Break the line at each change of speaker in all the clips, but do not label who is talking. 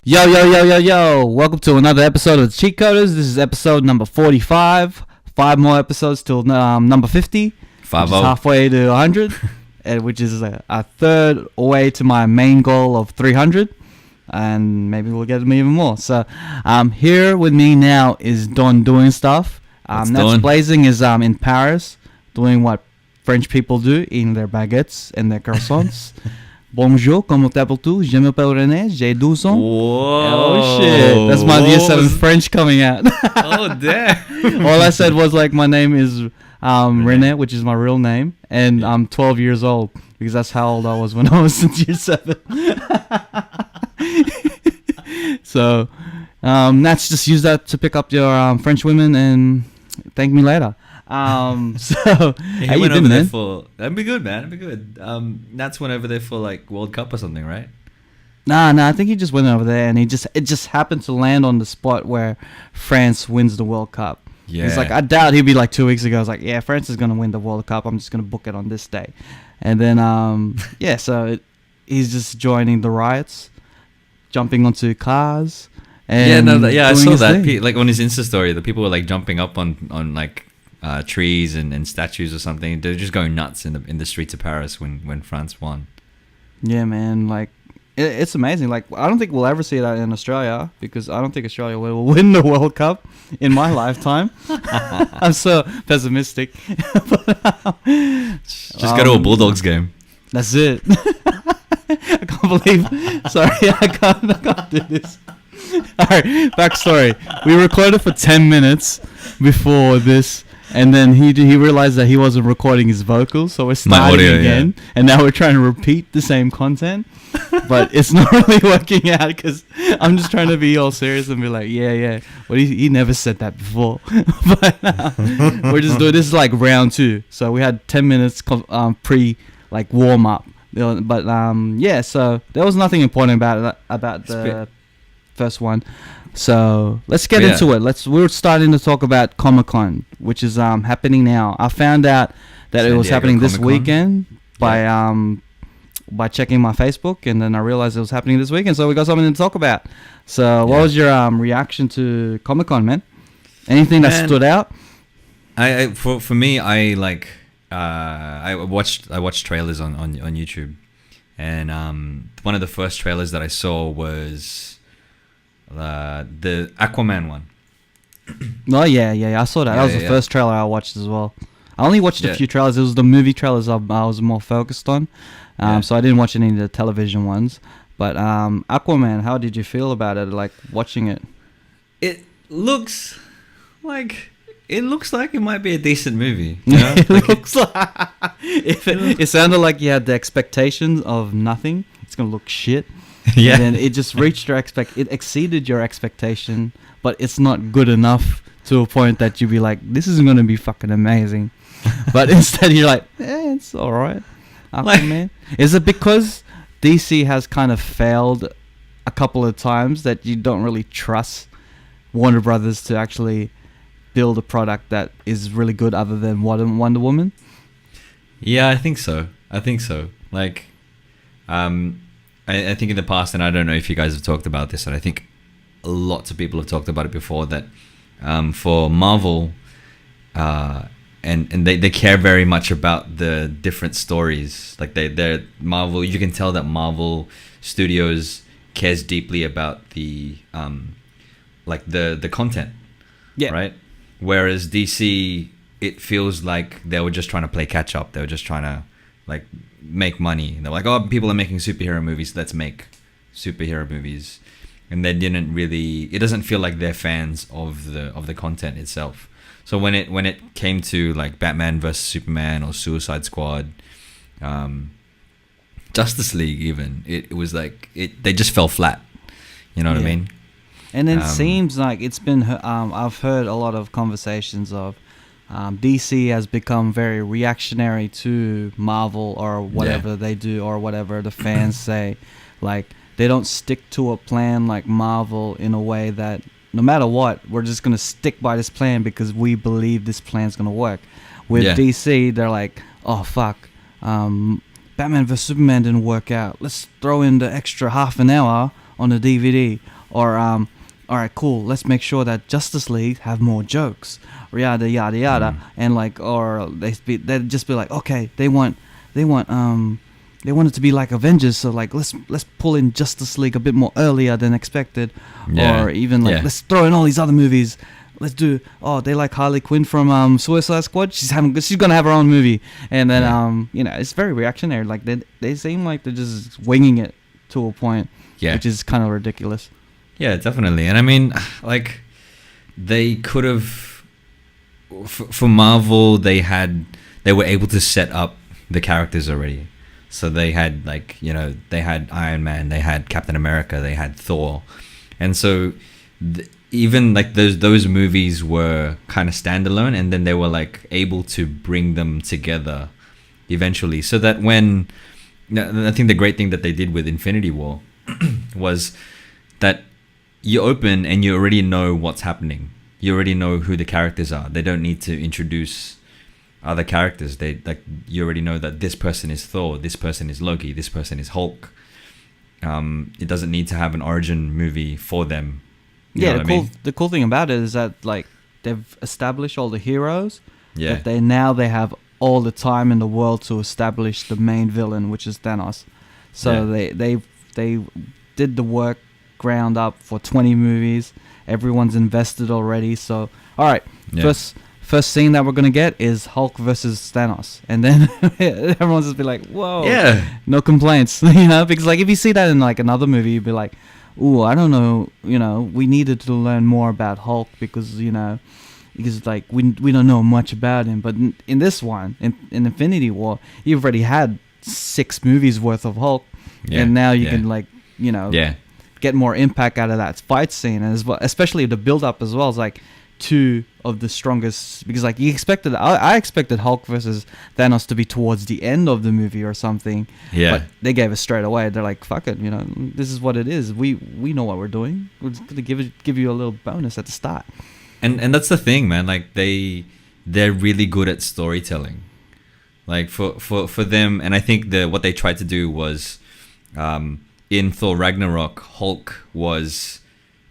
Yo, yo, yo, yo, yo. Welcome to another episode of Cheatcoders. This is episode number 45. 5 more episodes till number 50.
5
which is halfway to 100, which is a third way to my main goal of 300. And maybe we'll get even more. So here with me now is Don doing stuff. That's Blazing is in Paris doing what French people do, eating their baguettes and their croissants. Bonjour, comment t'appelles-tu? Je m'appelle René, j'ai 12 ans.
Whoa.
Oh shit, that's my year 7 French coming out.
Oh damn.
All I said was like my name is René, which is my real name, and I'm 12 years old because that's how old I was when I was in year 7. So Nats, just use that to pick up your French women and thank me later. So how you been, man?
That'd be good, man. That'd be good. Nats went over there for like World Cup or something, right?
Nah. I think he just went over there and it just happened to land on the spot where France wins the World Cup.
Yeah.
He's like, I doubt he'd be like 2 weeks ago. I was like, yeah, France is gonna win the World Cup. I'm just gonna book it on this day, and then yeah. So he's just joining the riots, jumping onto cars. And
I saw that. Like on his Insta story, the people were like jumping up on like trees and statues or something. They're just going nuts in the streets of Paris when France won.
Yeah, man. Like it's amazing. Like I don't think we'll ever see that in Australia because I don't think Australia will win the World Cup in my lifetime. I'm so pessimistic.
Just go to a Bulldogs game.
That's it. I can't believe. Sorry, I can't do this. All right, backstory. We recorded for 10 minutes before this. And then he realized that he wasn't recording his vocals, so we're starting again. Yeah. And now we're trying to repeat the same content, but it's not really working out because I'm just trying to be all serious and be like, yeah. But he never said that before. But we're just doing this is like round 2, so we had 10 minutes pre like warm up. But yeah, so there was nothing important about the first one. So let's get into it. We're starting to talk about Comic-Con, which is happening now. I found out that it was happening this weekend by checking my Facebook, and then I realized it was happening this weekend. So we got something to talk about. So what was your reaction to Comic-Con, man? Anything that stood out?
For me, I watched trailers on YouTube, and one of the first trailers that I saw was the Aquaman one.
Oh yeah, I saw that. That was the first trailer I watched as well. I only watched a few trailers. It was the movie trailers I was more focused on, so I didn't watch any of the television ones. But Aquaman, how did you feel about it? Like watching it?
It looks like it might be a decent movie. You know?
It sounded like you had the expectations of nothing. It's gonna look shit.
Yeah.
And then it just reached it exceeded your expectation, but it's not good enough to a point that you'd be like, this is going to be fucking amazing. But instead you're like, it's all right. Aquaman. Is it because DC has kind of failed a couple of times that you don't really trust Warner Brothers to actually build a product that is really good other than Wonder Woman?
Yeah, I think so. Like, I think in the past, and I don't know if you guys have talked about this, and I think lots of people have talked about it before, that for Marvel, and they care very much about the different stories. Like they're Marvel, you can tell that Marvel Studios cares deeply about the the content, right? Whereas DC, it feels like they were just trying to play catch up. They were just trying to like make money. They're like, oh, people are making superhero movies, let's make superhero movies. And they didn't really, it doesn't feel like they're fans of the content itself. So when it came to like Batman vs Superman or Suicide Squad, Justice League even, it was like they just fell flat. You know what I mean?
And it seems like it's been I've heard a lot of conversations of DC has become very reactionary to Marvel or whatever they do or whatever the fans say. Like they don't stick to a plan like Marvel in a way that no matter what, we're just going to stick by this plan because we believe this plan's going to work. With DC, they're like, oh, fuck. Batman vs Superman didn't work out. Let's throw in the extra half an hour on the DVD. or all right, cool, let's make sure that Justice League have more jokes, or yada yada yada, and like, or they'd just be like, okay, they want it to be like Avengers, so like let's pull in Justice League a bit more earlier than expected, or even like let's throw in all these other movies. Let's do. Oh, they like Harley Quinn from Suicide Squad. She's gonna have her own movie, and then it's very reactionary. Like they seem like they're just winging it to a point, which is kind of ridiculous.
Yeah, definitely. And I mean, like, they could have, for Marvel, they were able to set up the characters already. So they had, like, they had Iron Man, they had Captain America, they had Thor. And so even like those movies were kind of standalone, and then they were like able to bring them together eventually. So that when, I think the great thing that they did with Infinity War was that you open and you already know what's happening. You already know who the characters are. They don't need to introduce other characters. You already know that this person is Thor, this person is Loki, this person is Hulk. It doesn't need to have an origin movie for them.
The cool thing about it is that like they've established all the heroes.
Yeah.
But they have all the time in the world to establish the main villain, which is Thanos. So they did the work ground up for 20 movies. Everyone's invested already. So all right, first scene that we're gonna get is Hulk versus Thanos, and then everyone's just be like, whoa, no complaints. Because like if you see that in like another movie, you'd be like, ooh, I don't know, we needed to learn more about Hulk because like we don't know much about him. But in this one, in Infinity War, you've already had 6 movies worth of Hulk, and now you can like get more impact out of that fight scene, and as well, especially the build up as well. It's like 2 of the strongest, because like I expected Hulk versus Thanos to be towards the end of the movie or something. But they gave it straight away. They're like, fuck it, this is what it is. We know what we're doing. We're just gonna give you a little bonus at the start.
And that's the thing, man. Like they're really good at storytelling. Like for them, and I think what they tried to do was, in Thor Ragnarok, Hulk was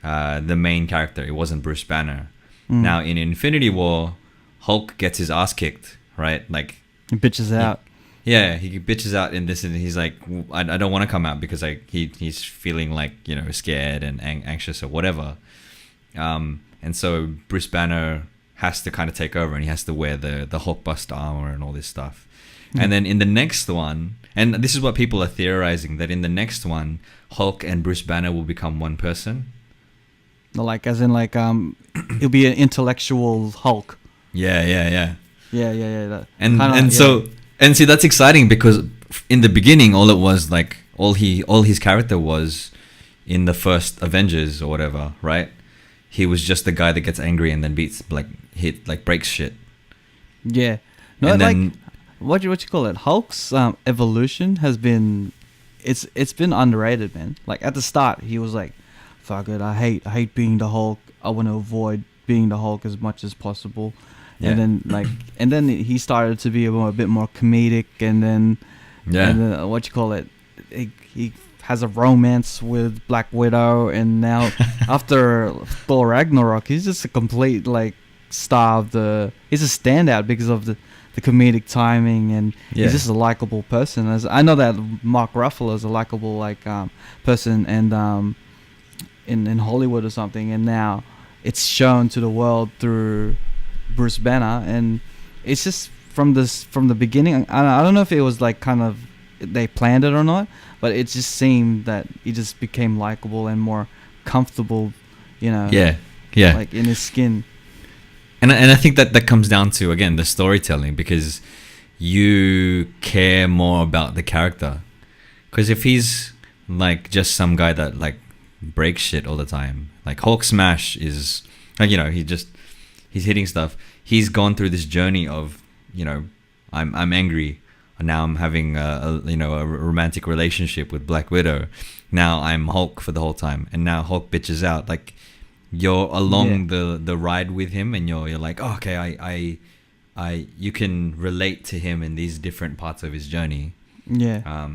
the main character. It wasn't Bruce Banner. Now in Infinity War, Hulk gets his ass kicked, right? Like
he bitches out.
Yeah, he bitches out in this, and he's like, I don't want to come out because like he's feeling like scared and anxious or whatever. And so Bruce Banner has to kind of take over, and he has to wear the Hulkbuster armor and all this stuff. And then in the next one, and this is what people are theorizing, that in the next one, Hulk and Bruce Banner will become one person.
Like, as in, like, it'll be an intellectual Hulk.
Yeah.
And
see, that's exciting because in the beginning, all it was like, all his character was in the first Avengers or whatever, right? He was just the guy that gets angry and then breaks shit.
Yeah. No, and like, then, what you call it? Hulk's evolution has been, it's been underrated, man. Like at the start, he was like, fuck it, I hate being the Hulk. I want to avoid being the Hulk as much as possible. Yeah. And then he started to be a bit more comedic, and then what you call it? He has a romance with Black Widow, and now after Thor Ragnarok, he's just a complete like star of he's a standout because of the comedic timing, and he's just a likable person. As I know that Mark Ruffalo is a likable person, and in Hollywood or something, and now it's shown to the world through Bruce Banner, and it's just from the beginning. I don't know if it was like kind of they planned it or not, but it just seemed that he just became likable and more comfortable, like in his skin.
And I think that comes down to, again, the storytelling, because you care more about the character. Because if he's like just some guy that like breaks shit all the time, like Hulk Smash is like, he's hitting stuff. He's gone through this journey of, I'm angry. Now I'm having a romantic relationship with Black Widow. Now I'm Hulk for the whole time, and now Hulk bitches out. Like, you're along the ride with him, and you're like, oh, okay, I you can relate to him in these different parts of his journey.
Yeah.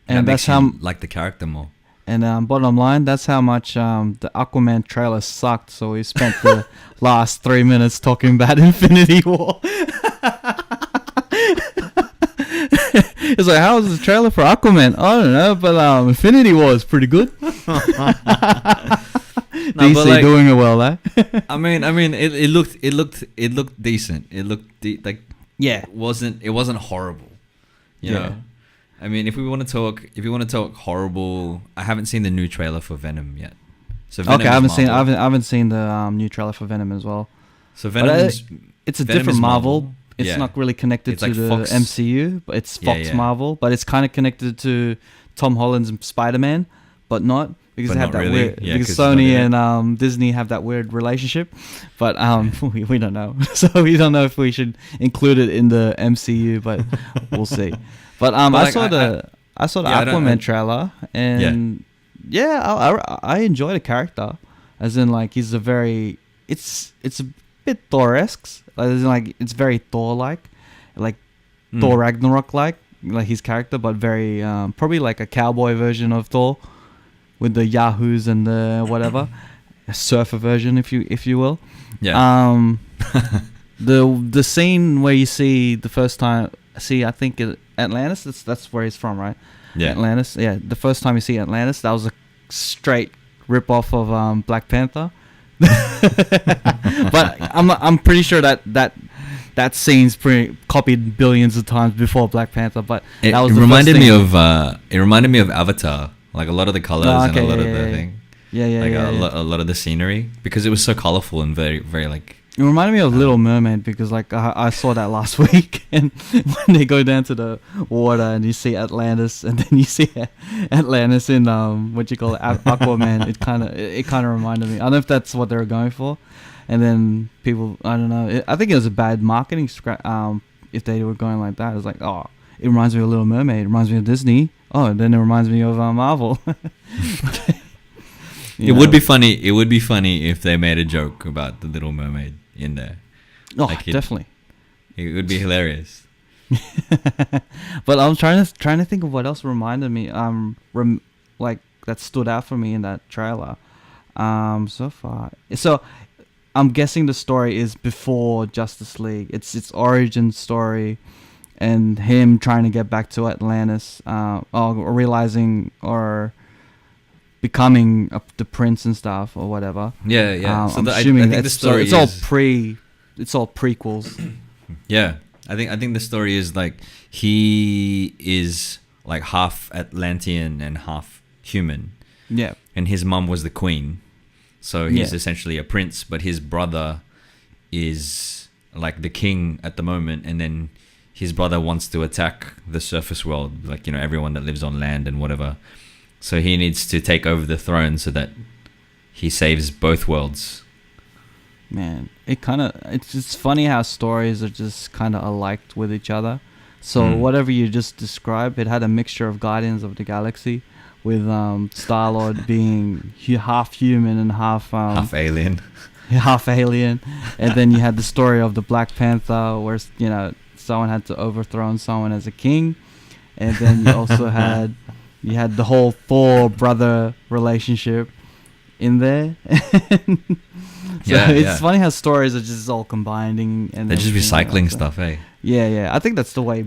And that's how like the character more.
And bottom line, that's how much the Aquaman trailer sucked. So we spent the last 3 minutes talking about Infinity War. It's like, how was the trailer for Aquaman? I don't know, but Infinity War is pretty good. DC
like,
doing it well, eh?
I mean, it looked decent. It looked like
Yeah.
it wasn't horrible. You know? I mean, if you want to talk horrible, I haven't seen the new trailer for Venom yet. So Venom
Okay, I
Marvel.
haven't seen the new trailer for Venom as well.
So Venom
It's a
Venom
different
is
Marvel. It's
Yeah.
not really connected
It's
to
like
the
Fox.
MCU, but it's
Yeah,
Fox
yeah.
Marvel. But it's kind of connected to Tom Holland's Spider-Man, but not because
But
they have
not
that
really.
weird.
Yeah,
because
'cause it's not
Sony
in
and Disney have that weird relationship, but we don't know. So we don't know if we should include it in the MCU, but we'll see. But
But, like,
I saw the
yeah, I don't-
Aquaman trailer, and I enjoy the character, as in like he's a very it's a bit Thor-esque, as in like it's very Thor-like, like Thor Ragnarok-like his character, but very probably like a cowboy version of Thor, with the yahoos and the whatever, a surfer version, if you will.
Yeah.
The scene where you see the first time, I think Atlantis. That's where he's from, right?
Yeah.
Atlantis. Yeah, the first time you see Atlantis, that was a straight rip off of Black Panther. But I'm pretty sure that scene's pretty copied billions of times before Black Panther. But
It
that was the
reminded
first
me
thing.
of Avatar, like a lot of the colors
Oh,
and
okay,
a lot
yeah,
of the
yeah,
thing,
Yeah,
like a lot of the scenery, because it was so colorful and very very like.
It reminded me of Little Mermaid, because like I saw that last week, and when they go down to the water and you see Atlantis, and then you see Atlantis in what you call it, Aquaman, it kind of reminded me. I don't know if that's what they were going for, and then people, I don't know. I think it was a bad marketing if they were going like that. It was like, oh, it reminds me of Little Mermaid. It reminds me of Disney. Oh, then it reminds me of Marvel.
It would be funny. It would be funny if they made a joke about the Little Mermaid in there.
Oh,
like
definitely.
It would be hilarious.
But I'm trying to think of what else reminded me like that stood out for me in that trailer so far. So I'm guessing the story is before Justice League. It's its origin story, and him trying to get back to Atlantis, or realizing or becoming the prince and stuff or whatever.
Yeah.
So I'm
I
assuming
think the story
it's all prequels.
Yeah, I think the story is like he is like half Atlantean and half human.
Yeah.
And his mum was the queen, so he's essentially a prince. But his brother is like the king at the moment, and then his brother wants to attack the surface world, like everyone that lives on land and whatever. So he needs to take over the throne so that he saves both worlds.
Man, it's funny how stories are just kind of alike with each other. So whatever you just described, it had a mixture of Guardians of the Galaxy, with Star-Lord being half human and half
alien.
half alien, and then you had the story of the Black Panther, where someone had to overthrow someone as a king, and then you also had the whole Thor brother relationship in there. So it's funny how stories are just all combining, and
they're just recycling
like
stuff, eh?
Yeah. I think that's the way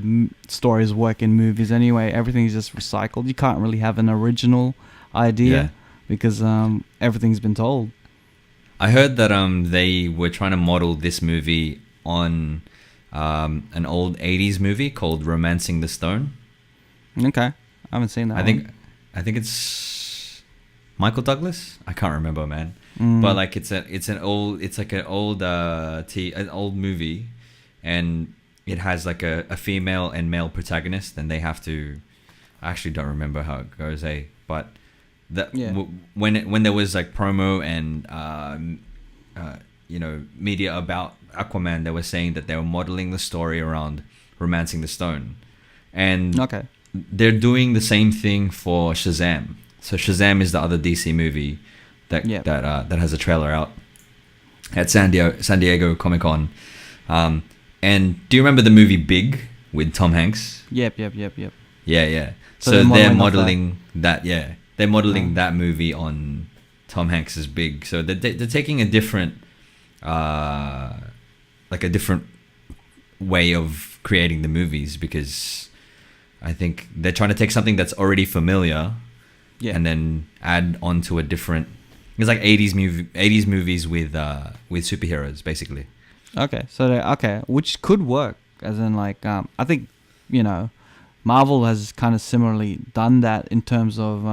stories work in movies anyway. Everything's just recycled. You can't really have an original idea because everything's been told.
I heard that they were trying to model this movie on an old 80s movie called Romancing the Stone.
Okay. I haven't seen that.
I think it's Michael Douglas. I can't remember, man. But like it's an old movie, and it has like a female and male protagonist, and they have to. I actually don't remember how it goes, but when there was like promo and media about Aquaman, they were saying that they were modeling the story around Romancing the Stone, and they're doing the same thing for Shazam. So Shazam is the other DC movie that has a trailer out at San Diego Comic-Con. And do you remember the movie Big with Tom Hanks?
Yep.
Yeah. So they're modeling that. Yeah, they're modeling that movie on Tom Hanks's Big. So they're taking a different, like a different way of creating the movies, because I think they're trying to take something that's already familiar, and then add onto a different. It's like 80s movies with superheroes, basically.
Okay, so which could work, as in like I think, you know, Marvel has kind of similarly done that in terms of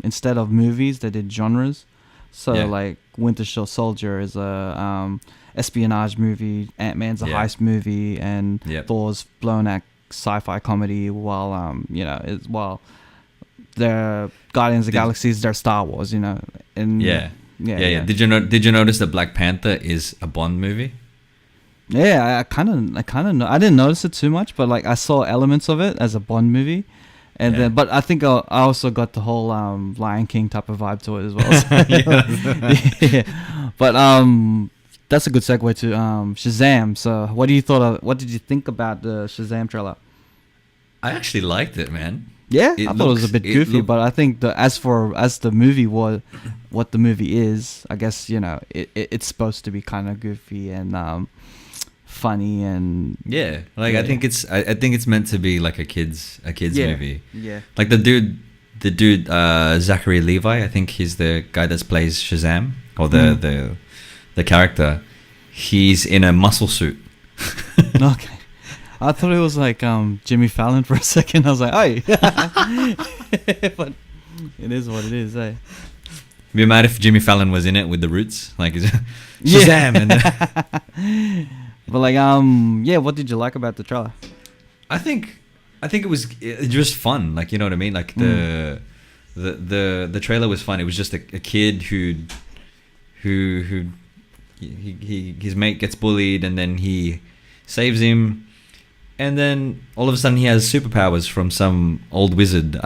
instead of movies they did genres. So like Winter Soldier is a espionage movie, Ant-Man's a heist movie, and Thor's blown act sci-fi comedy, while while the Guardians of the Galaxy is their Star Wars, you know. And yeah.
Did you notice that Black Panther is a Bond movie?
Yeah, I kind of know. I didn't notice it too much, but like I saw elements of it as a Bond movie, and then but I think I also got the whole Lion King type of vibe to it as well. Yeah. But that's a good segue to Shazam. So what did you think about the Shazam trailer?
I actually liked it, man.
Yeah, I thought it was a bit goofy, but I think as the movie was, what the movie is, I guess, you know, it's supposed to be kind of goofy and funny and
I think it's meant to be like a kids movie.
Yeah,
like the dude Zachary Levi, I think he's the guy that plays Shazam, or the character. He's in a muscle suit.
Okay. I thought it was like Jimmy Fallon for a second. I was like, "Hey," but it is what it is, eh?
Be mad if Jimmy Fallon was in it with the Roots, like Shazam.
But like, what did you like about the trailer?
I think it was just fun. Like, you know what I mean? Like the trailer was fun. It was just a kid who his mate gets bullied, and then he saves him. And then all of a sudden he has superpowers from some old wizard.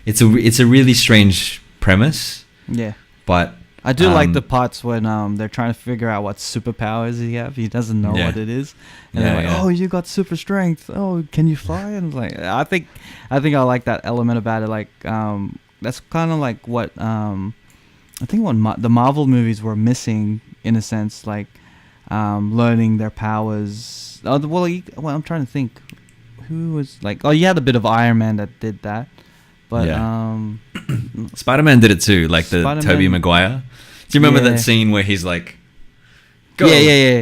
It's a really strange premise.
Yeah,
but
I do like the parts when they're trying to figure out what superpowers he have. He doesn't know what it is, and they're like, "Oh, you got super strength. Oh, can you fly?" And it's like, I think I like that element about it. Like, that's kind of like what I think what the Marvel movies were missing in a sense, like learning their powers. Oh, I'm trying to think who was like. Oh, you had a bit of Iron Man that did that, but
Spider-Man did it too, like the Tobey Maguire. Do you remember that scene where he's like, "Go,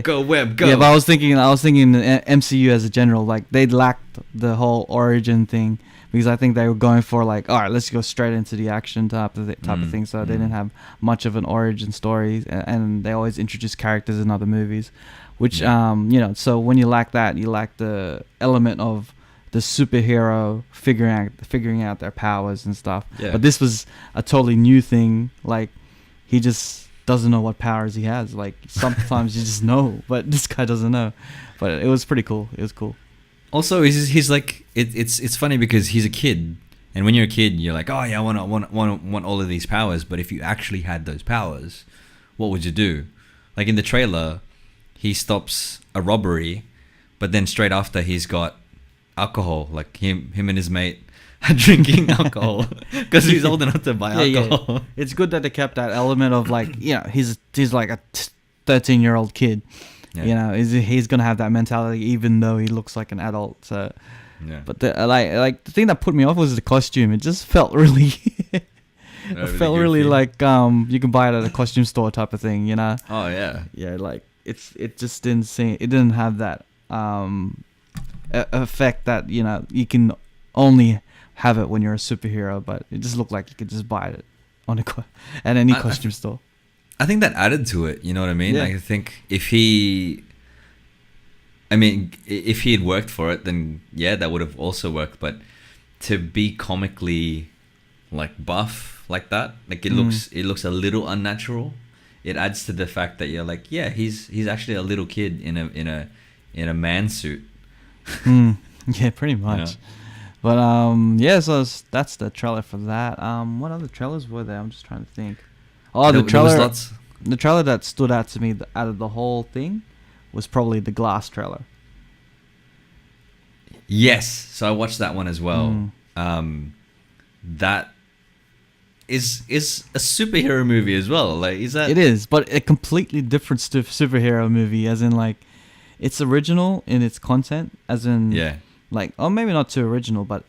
go web, go"?
Yeah, but I was thinking the MCU as a general, like they lacked the whole origin thing, because I think they were going for like, all right, let's go straight into the action type of thing. So they didn't have much of an origin story, and they always introduce characters in other movies, which so when you lack that, you lack the element of the superhero figuring out their powers and stuff. Yeah. But this was a totally new thing. Like, he just doesn't know what powers he has. Like, sometimes you just know, but this guy doesn't know. But it was pretty cool. It was cool.
Also, he's like, it's funny because he's a kid, and when you're a kid, you're like, oh yeah, I want all of these powers. But if you actually had those powers, what would you do? Like in the trailer, he stops a robbery, but then straight after he's got alcohol. Like him and his mate are drinking alcohol because he's old enough to buy alcohol.
Yeah. It's good that they kept that element of like, he's like a 13-year-old kid. Yeah. You know, he's gonna have that mentality even though he looks like an adult. So, but the thing that put me off was the costume. It just felt really, really like you can buy it at a costume store type of thing. You know?
Oh yeah.
Yeah, like it just didn't have that effect that you can only have it when you're a superhero. But it just looked like you could just buy it on at any costume store.
I think that added to it, you know what I mean? Yeah. Like, I think if he had worked for it, then yeah, that would have also worked. But to be comically like buff like that, like it looks a little unnatural. It adds to the fact that you're like, yeah, he's actually a little kid in a man suit.
Yeah, pretty much. But so that's the trailer for that. What other trailers were there? I'm just trying to think. Oh, the trailer that stood out to me out of the whole thing was probably the Glass trailer. Yes,
so I watched that one as well. That is a superhero movie as well. Like, is that?
It is, but a completely different superhero movie, as in like, it's original in its content, as in
Yeah.
like, oh, maybe not too original, but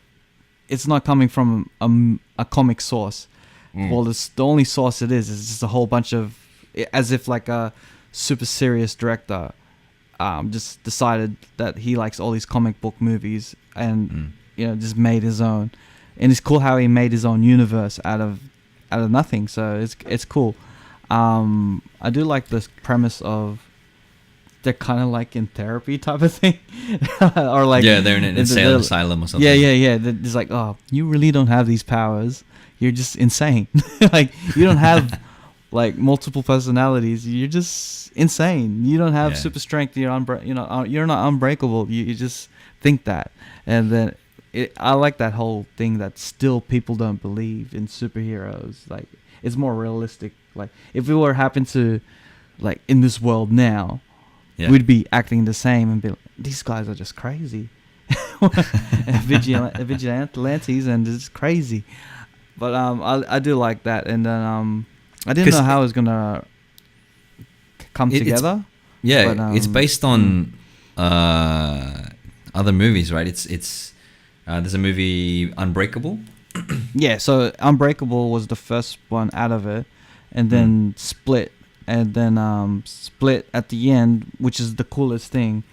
it's not coming from a comic source. Well, the only source it is just a whole bunch of, as if like a super serious director just decided that he likes all these comic book movies and just made his own. And it's cool how he made his own universe out of nothing. So it's cool. I do like this premise of they're kind of like in therapy type of thing, or like
they're in an insane asylum or something.
Yeah. It's like, oh, you really don't have these powers. You're just insane. Like, you don't have like multiple personalities. You're just insane. You don't have super strength. You're you're not unbreakable. You just think that, and then I like that whole thing that still people don't believe in superheroes. Like, it's more realistic. Like, if it were happen to, like, in this world now, we'd be acting the same and be like, these guys are just crazy. Vigilantes, and it's crazy. But I do like that, and then I didn't know how it was gonna come together.
It's based on other movies, right? It's there's a movie Unbreakable.
Yeah, so Unbreakable was the first one out of it, and then Split, and then Split at the end, which is the coolest thing.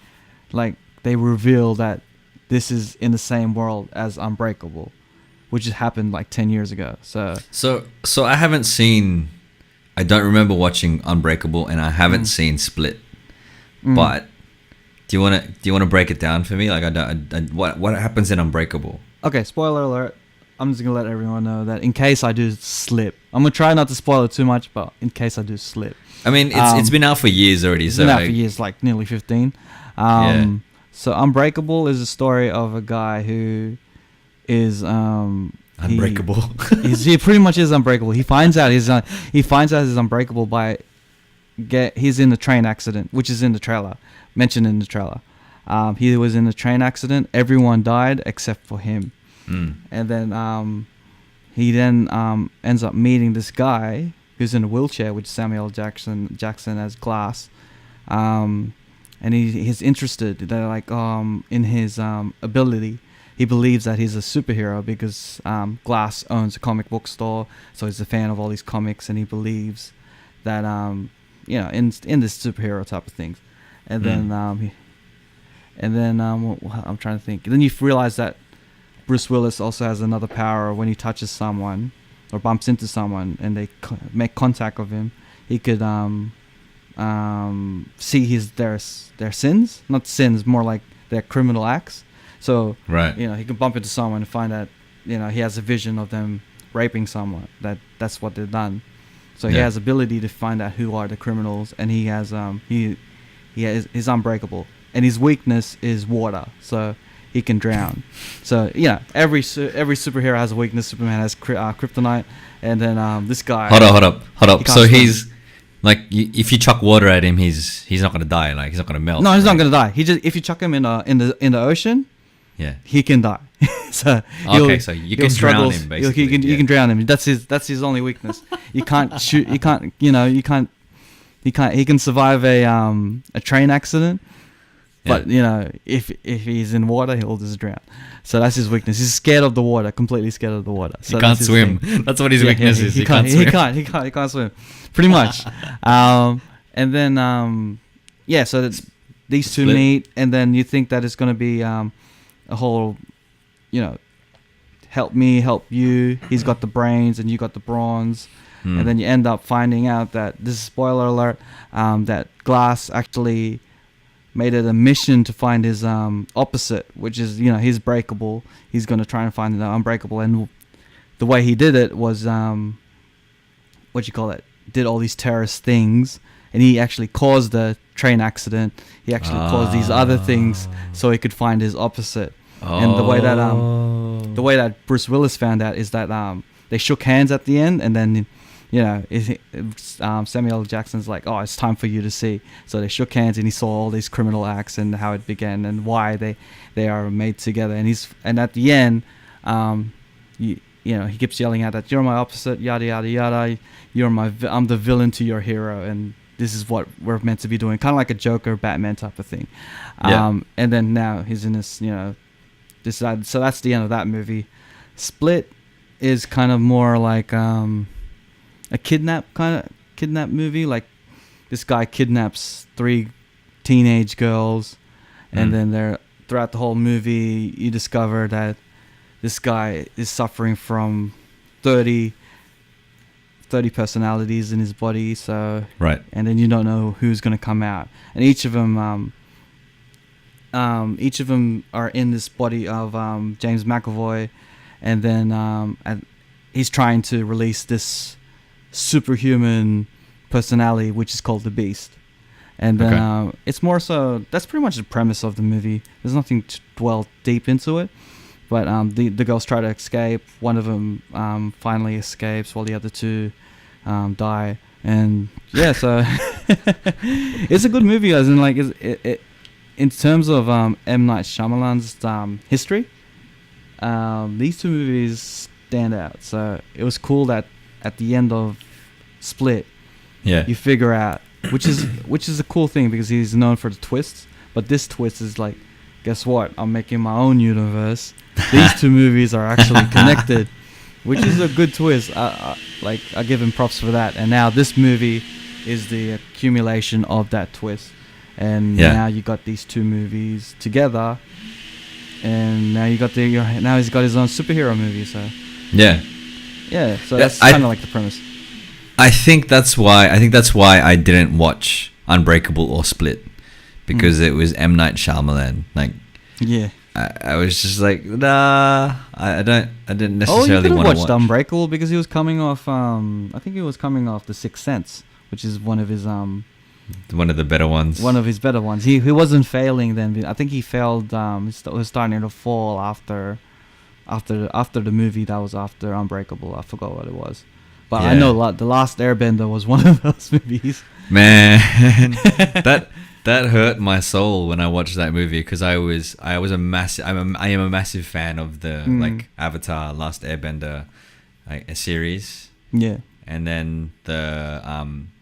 Like, they reveal that this is in the same world as Unbreakable, which has happened like 10 years ago. So
I haven't seen. I don't remember watching Unbreakable, and I haven't seen Split. But do you want to break it down for me? Like, what happens in Unbreakable?
Okay, spoiler alert. I'm just gonna let everyone know that in case I do slip, I'm gonna try not to spoil it too much, but in case I do slip.
I mean, it's been out for years already.
It's been out for years, like nearly 15. So Unbreakable is a story of a guy who is
unbreakable.
He pretty much is unbreakable. He finds out he's unbreakable by he's in a train accident, which is in the trailer, mentioned in the trailer. He was in a train accident. Everyone died except for him. And then he ends up meeting this guy who's in a wheelchair, which Samuel Jackson as Glass. And he's interested. They're like in his ability. He believes that he's a superhero because Glass owns a comic book store, so he's a fan of all these comics, and he believes that in this superhero type of things. And then I'm trying to think. Then you realize that Bruce Willis also has another power. When he touches someone or bumps into someone and they make contact with him, he could see their sins, not sins, more like their criminal acts. So he can bump into someone and find out he has a vision of them raping someone. That's what they've done. So he has ability to find out who are the criminals, and he has he's unbreakable, and his weakness is water. So he can drown. So every superhero has a weakness. Superman has kryptonite, and then this guy.
Hold up. So he's like, if you chuck water at him, he's not gonna die. Like, he's not gonna melt.
No, he's not gonna die. If you chuck him in the ocean, he can die. So
so you can drown him basically.
You can drown him. That's his only weakness. You can't shoot. You can't. He can survive a train accident. But if he's in water, he'll just drown. So that's his weakness. He's scared of the water, completely scared of the water. So
he can't swim. That's what his weakness is. He can't swim.
He can't swim, pretty much. And then so these two meet, and then you think that it's gonna be a whole, help me, help you. He's got the brains, and you got the bronze. And then you end up finding out that, this is spoiler alert, that Glass actually made it a mission to find his opposite, which is, he's breakable. He's going to try and find the unbreakable. And the way he did it was, did all these terrorist things. And he actually caused the train accident. He actually caused these other things so he could find his opposite. And the way that Bruce Willis found out is that they shook hands at the end, and then Samuel Jackson's like, oh, it's time for you to see. So they shook hands, and he saw all these criminal acts and how it began and why they are made together. And at the end, he keeps yelling out that you're my opposite, yada yada yada. I'm the villain to your hero, and this is what we're meant to be doing, kind of like a Joker, Batman type of thing.
Yeah.
And then now he's in this, decided. So that's the end of that movie. Split is kind of more like a kidnap movie. Like this guy kidnaps 3 teenage girls, and then throughout the whole movie you discover that this guy is suffering from 30 personalities in his body. So
Right.
and then you don't know who's going to come out, and each of them are in this body of James McAvoy, and then he's trying to release this superhuman personality which is called the Beast. And then it's more so, that's pretty much the premise of the movie. There's nothing to dwell deep into it, but the girls try to escape. One of them finally escapes while the other 2 die. And yeah, so it's a good movie, as in like it in terms of M. Night Shyamalan's history. These 2 movies stand out. So it was cool that at the end of Split, you figure out, which is a cool thing because he's known for the twists, but this twist is like, guess what? I'm making my own universe. These 2 movies are actually connected, which is a good twist. I give him props for that. And now this movie is the accumulation of that twist, and now you got these 2 movies together, and now you got now he's got his own superhero movie. So yeah. So that's kind of like the premise.
I think that's why I didn't watch Unbreakable or Split, because it was M. Night Shyamalan. Like, I was just like, nah, I didn't necessarily want to watch.
watched Unbreakable because he was coming off. I think he was coming off The Sixth Sense, which is one of his
one of the better ones.
One of his better ones. He wasn't failing then. I think he failed. He was starting to fall after the movie that was after Unbreakable. I forgot what it was. But I know The Last Airbender was one of those movies. Man,
that hurt my soul when I watched that movie, because I am a massive fan of the like Avatar, Last Airbender, like a series.
Yeah.
And then the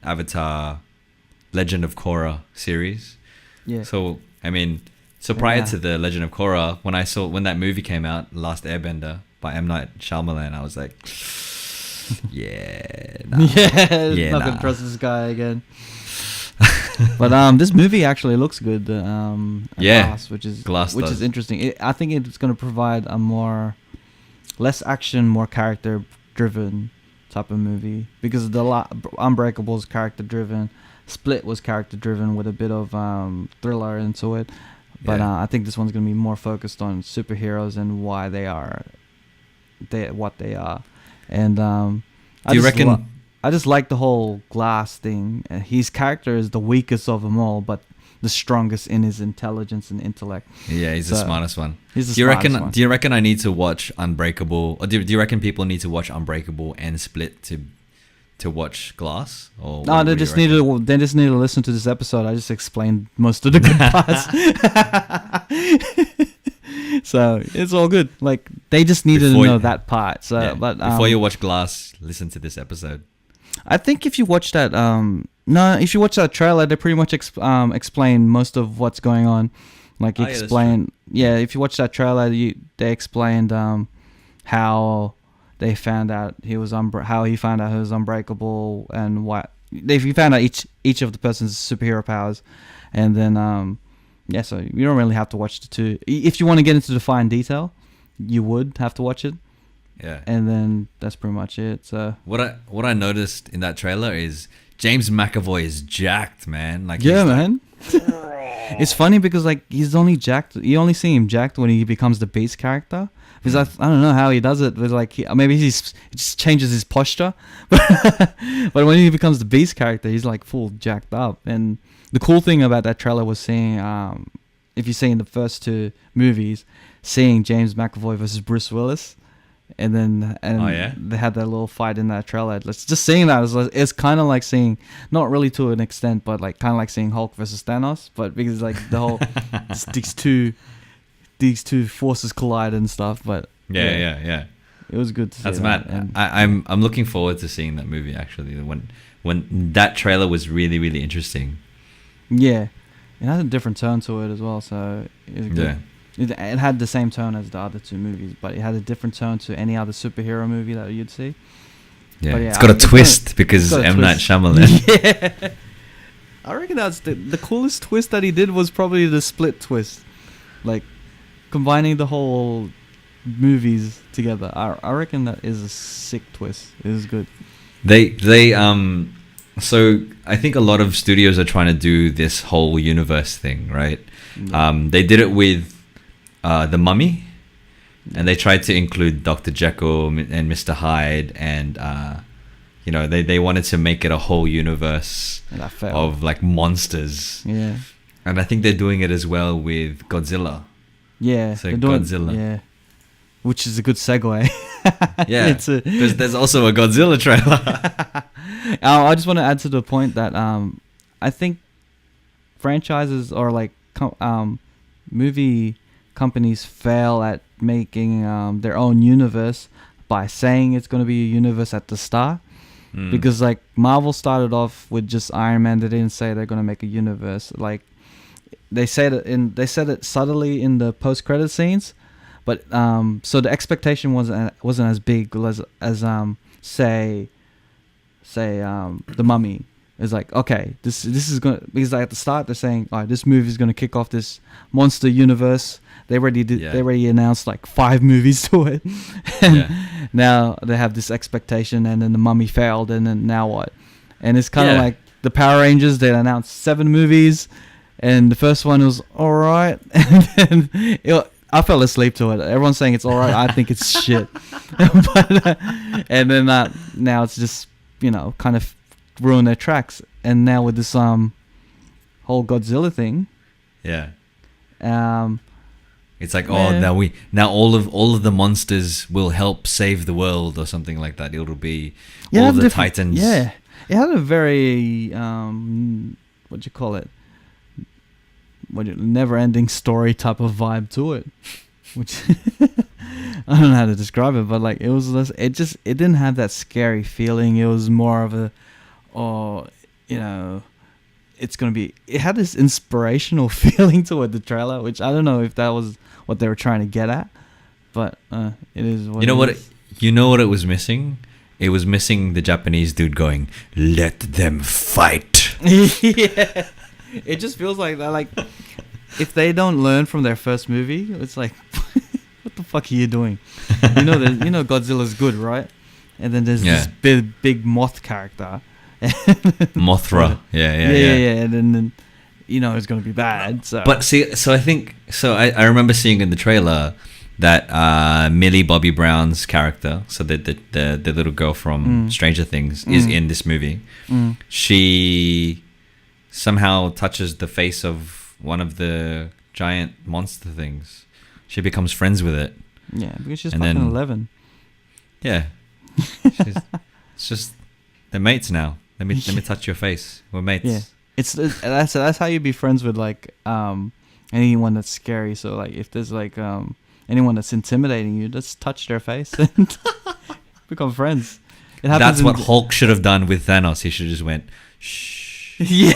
Avatar, Legend of Korra series. Yeah. So prior to the Legend of Korra, when that movie came out, Last Airbender by M. Night Shyamalan, I was like, not gonna trust this guy again.
But this movie actually looks good. Glass, which is interesting. I think it's gonna provide a less action, more character driven type of movie, because Unbreakable is character driven. Split was character driven with a bit of thriller into it. But I think this one's gonna be more focused on superheroes and why they are what they are. And
do you reckon?
I just like the whole Glass thing. His character is the weakest of them all, but the strongest in his intelligence and intellect. Yeah,
he's the smartest one.
He's the smartest one.
Do you reckon I need to watch Unbreakable, or do you reckon people need to watch Unbreakable and Split to watch Glass? Or
no, they just need to listen to this episode. I just explained most of the good parts. So it's all good. Like, they just needed to know that part. So, but
before you watch Glass, listen to this episode.
I think if you watch that, if you watch that trailer, they pretty much explain most of what's going on. Like, if you watch that trailer, they explained how they found out how he found out he was unbreakable, and what he found out each of the person's superhero powers, and then so you don't really have to watch the 2. If you want to get into the fine detail, you would have to watch it.
Yeah.
And then that's pretty much it. So what
I noticed in that trailer is James McAvoy is jacked, man. Like,
man. It's funny because like he's only jacked. You only see him jacked when he becomes the Beast character. Because I don't know how he does it, but like maybe he just changes his posture. But when he becomes the Beast character, he's like full jacked up. And the cool thing about that trailer was seeing, if you see in the first 2 movies, seeing James McAvoy versus Bruce Willis. And then they had that little fight in that trailer. Just seeing that it's kind of like seeing, not really to an extent, but like kind of like seeing Hulk versus Thanos. But because like the whole these two forces collide and stuff. But
yeah.
It was good to see
That's
that.
mad.
And
I'm looking forward to seeing that movie actually. When that trailer was really really interesting.
yeah, it had a different tone to it as well. So it was good. It had the same tone as the other two movies, but it had a different tone to any other superhero movie that you'd see.
Yeah,
But yeah,
it's got a twist because
it's got a
M Night
twist.
Shyamalan.
Yeah. I reckon that's the coolest twist that he did was probably the split twist, like combining the whole movies together. I reckon that is a sick twist. It is good.
They so I think a lot of studios are trying to do this whole universe thing, right?
Yeah.
They did it with The Mummy, and they tried to include Dr. Jekyll and Mr. Hyde, and you know, they wanted to make it a whole universe
And that failed.
of like monsters.
Yeah.
And I think they're doing it as well with Godzilla.
Yeah.
So
they're doing-
Godzilla.
Yeah. Which is a good segue.
Yeah,
It's a,
there's also a Godzilla trailer.
I just want to add to the point that I think franchises or like movie companies fail at making their own universe by saying it's going to be a universe at the start. Because like Marvel started off with just Iron Man. They didn't say they're going to make a universe. Like they said it subtly in the post-credit scenes, but so the expectation wasn't as big as say The Mummy. It's like, okay, this is gonna, because like at the start they're saying, all right, this movie is gonna kick off this monster universe. They already did.
Yeah.
They already announced like 5 movies to it, and
Yeah.
now they have this expectation, and then The Mummy failed, and then now what? And it's kind of
Yeah.
like the Power Rangers. They announced 7 movies, and the first one was all right, and then I fell asleep to it. Everyone's saying it's all right. I think it's shit. But, and then now it's just, you know, kind of ruin their tracks. And now with this whole Godzilla thing,
Yeah.
um,
It's like,
Yeah.
now all of the monsters will help save the world or something like that. It'll be
yeah,
all of the
different-
titans.
Yeah, it had a very what do you call it? Never-ending story type of vibe to it, which I don't know how to describe it, but like it was less. It didn't have that scary feeling. It was more of a, you know, it's gonna be. It had this inspirational feeling to it. The trailer, which I don't know if that was what they were trying to get at, but it is. What
You know
it
what?
is.
You know what it was missing? It was missing the Japanese dude going, "Let them fight."
Yeah, it just feels like that. Like if they don't learn from their first movie, it's like, what the fuck are you doing? You know Godzilla's good, right? And then there's this big moth character.
Mothra. Yeah.
And then you know it's gonna be bad. So,
But see, so I think, so I remember seeing in the trailer that Millie Bobby Brown's character, so the little girl from Stranger Things, is in this movie. She somehow touches the face of one of the giant monster things. She becomes friends with it.
yeah, because she's
And
fucking
then-
11.
Yeah. It's just, they're mates now. Let me touch your face. We're mates.
Yeah. That's how you be friends with like anyone that's scary. So like if there's like anyone that's intimidating you, just touch their face and become friends. It happens.
That's what Hulk should have done with Thanos. He should have just went, shh.
Yeah,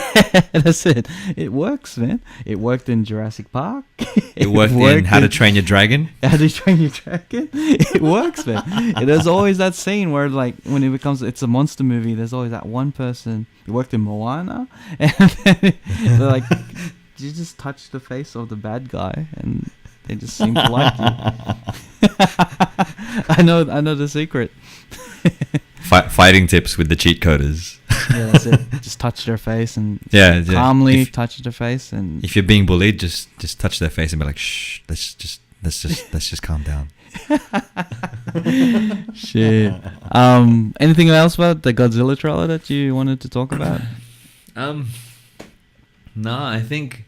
that's it. It works, man. It worked in Jurassic Park.
It worked in How to Train Your Dragon.
How to Train Your Dragon. It works, man. There's always that scene where, like, when it's a monster movie, there's always that one person. It worked in Moana, and then they're like, you just touch the face of the bad guy, and they just seem to like you. I know the secret.
Fighting tips with the Cheatcoders.
Yeah, that's it. Just touch their face and
Yeah.
calmly touch their face, and
If you're being bullied, just touch their face and be like, shh. Let's just calm down.
shit. Anything else about the Godzilla trailer that you wanted to talk about?
No, I think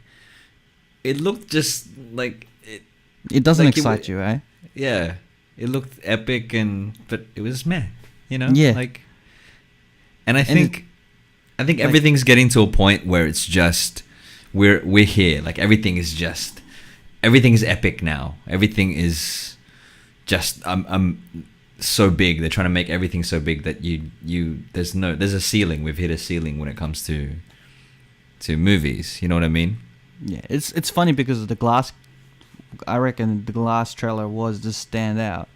it looked just like it.
It doesn't
Like,
excite you, eh?
Yeah, it looked epic, but it was meh. You know,
Yeah.
like. And I think everything's getting to a point where it's just we're here. Like everything is epic now. Everything is just so big. They're trying to make everything so big that there's a ceiling. We've hit a ceiling when it comes to movies. You know what I mean?
Yeah, it's funny because I reckon the Glass trailer was the standout,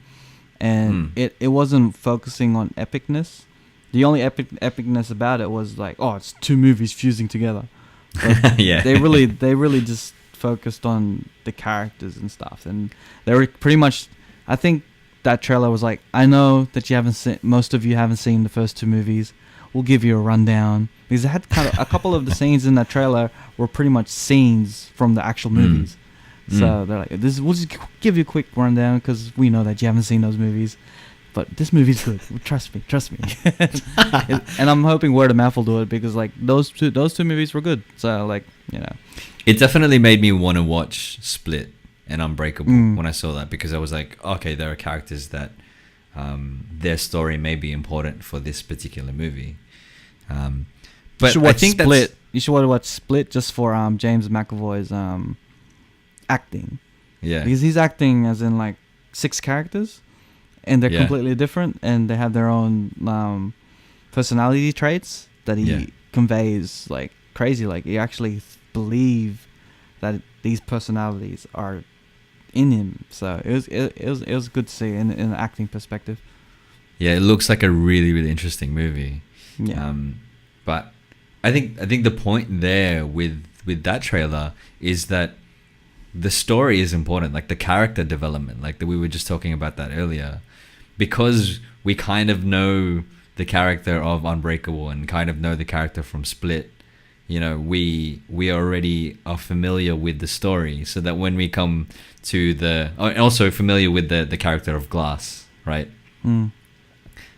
and it wasn't focusing on epicness. The only epicness about it was like, oh, it's two movies fusing together. But
Yeah.
they really just focused on the characters and stuff, and they were pretty much. I think that trailer was like, I know that most of you haven't seen the first two movies. We'll give you a rundown, because it had kind of a couple of the scenes in that trailer were pretty much scenes from the actual movies. So they're like, we'll just give you a quick rundown because we know that you haven't seen those movies, but this movie's good. Trust me. And I'm hoping word of mouth will do it, because like those two movies were good. So like, you know,
it definitely made me want to watch Split and Unbreakable when I saw that, because I was like, okay, there are characters that their story may be important for this particular movie. But
you should watch
I think
Split. You should watch Split just for James McAvoy's acting.
Yeah,
because he's acting as in like 6 characters, and they're completely different, and they have their own personality traits that he conveys like crazy. Like you actually believe that these personalities are in him. So it was good to see in an acting perspective.
Yeah, it looks like a really, really interesting movie.
Yeah.
But I think the point there with that trailer is that the story is important, like the character development, like we were just talking about that earlier, because we kind of know the character of Unbreakable and kind of know the character from Split. You know, we already are familiar with the story, so that when we come to also familiar with the character of Glass, right?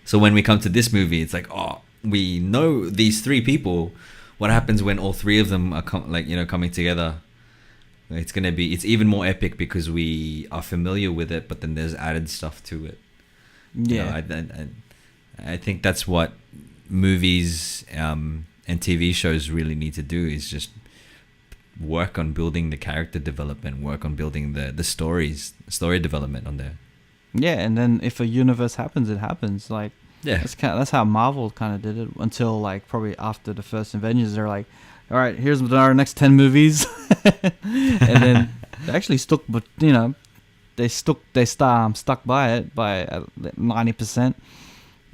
So when we come to this movie, it's like, oh, we know these 3 people. What happens when all 3 of them are coming together? It's even more epic because we are familiar with it, but then there's added stuff to it.
Yeah.
You know, I think that's what movies and TV shows really need to do, is just work on building the character development, work on building the story development on there.
Yeah, and then if a universe happens, it happens. Like,
Yeah,
that's how Marvel kind of did it until like probably after the first Avengers. They're like, all right, here's our next 10 movies, and then they actually stuck, but you know, they stuck by it by 90%.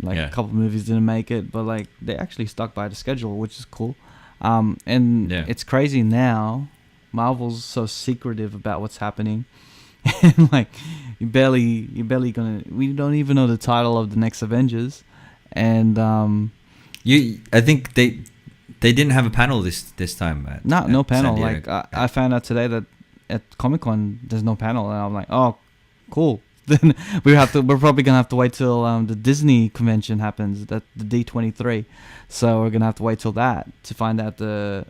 Like a couple of movies didn't make it, but like they actually stuck by the schedule, which is cool. And it's crazy now. Marvel's so secretive about what's happening, and like you barely we don't even know the title of the next Avengers, and
I think they didn't have a panel this time.
No panel. Like I found out today that at Comic-Con there's no panel, and I'm like, oh, cool. Then we're probably gonna have to wait till the Disney convention happens, that the D23. So we're gonna have to wait till that to find out the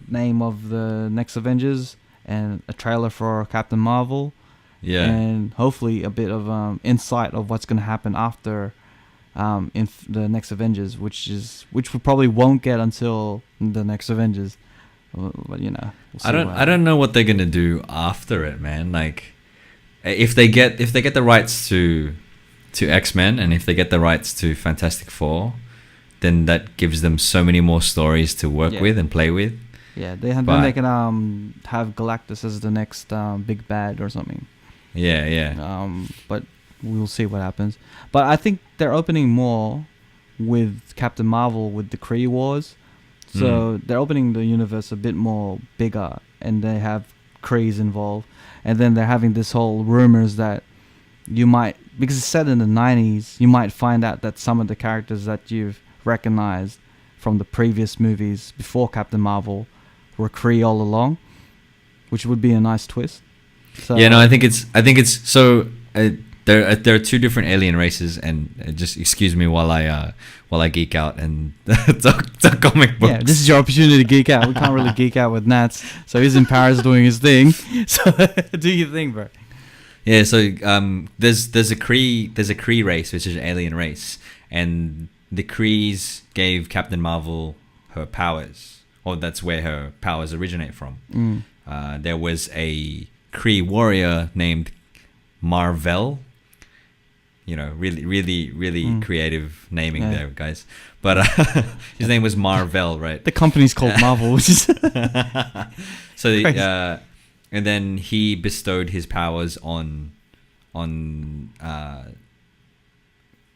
name of the next Avengers and a trailer for Captain Marvel. Yeah, and hopefully a bit of insight of what's gonna happen after in the next Avengers, which we probably won't get until the next Avengers. But you know,
I don't know what they're gonna do after it, man. Like, if they get the rights to X-Men, and if they get the rights to Fantastic Four, then that gives them so many more stories to work with and play with.
Yeah, then they can have Galactus as the next big bad or something.
Yeah.
But we'll see what happens. But I think they're opening more with Captain Marvel with the Kree Wars. So they're opening the universe a bit more bigger, and they have Krees involved. And then they're having this whole rumors that you might, because it's set in the 90s, you might find out that some of the characters that you've recognized from the previous movies before Captain Marvel were Kree all along, which would be a nice twist. So,
yeah, no, I think it's so. There are 2 different alien races, and just excuse me while I geek out and talk comic books.
Yeah, this is your opportunity to geek out. We can't really geek out with Nats, so he's in Paris doing his thing. So do your thing, bro.
Yeah, so there's a Kree race, which is an alien race, and the Krees gave Captain Marvel her powers, or that's where her powers originate from. There was a Kree warrior named Marvel. really creative naming there, guys. But his name was Marvel, right?
The company's called Marvel, which is
So and then he bestowed his powers on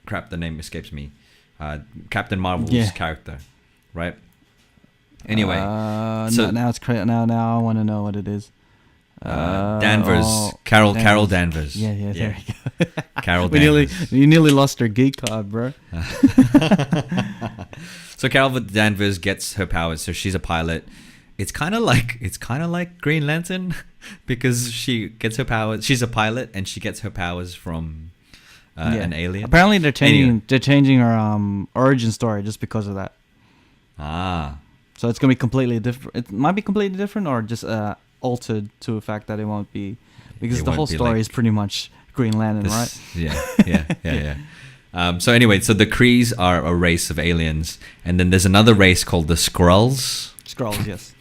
crap, the name escapes me. Captain Marvel's character, right? Anyway, so
now it's now I want to know what it is.
Danvers, Carol Danvers.
Yeah, there you go.
Carol Danvers.
You nearly lost her geek card, bro.
So Carol Danvers gets her powers. So she's a pilot. It's kind of like Green Lantern because she gets her powers. She's a pilot and she gets her powers from an alien.
Apparently, they're changing her origin story just because of that. So it's gonna be completely different. It might be completely different, or just altered to the fact that it won't be, because the whole story is pretty much Green Lantern, right?
Yeah. So anyway, so the Krees are a race of aliens, and then there's another race called the Skrulls.
Skrulls, yes.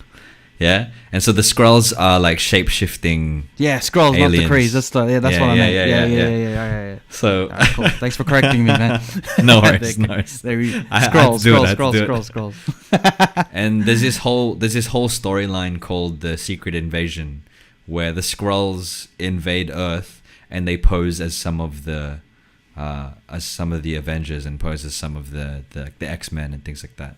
Yeah, and so the Skrulls are like shape-shifting.
Yeah, Skrulls, not the Krees. That's what I meant. Yeah.
So
cool. Thanks for correcting me, man.
No worries.
Skrulls.
And there's this whole storyline called the Secret Invasion, where the Skrulls invade Earth and they pose as some of the Avengers and pose as some of the X-Men and things like that.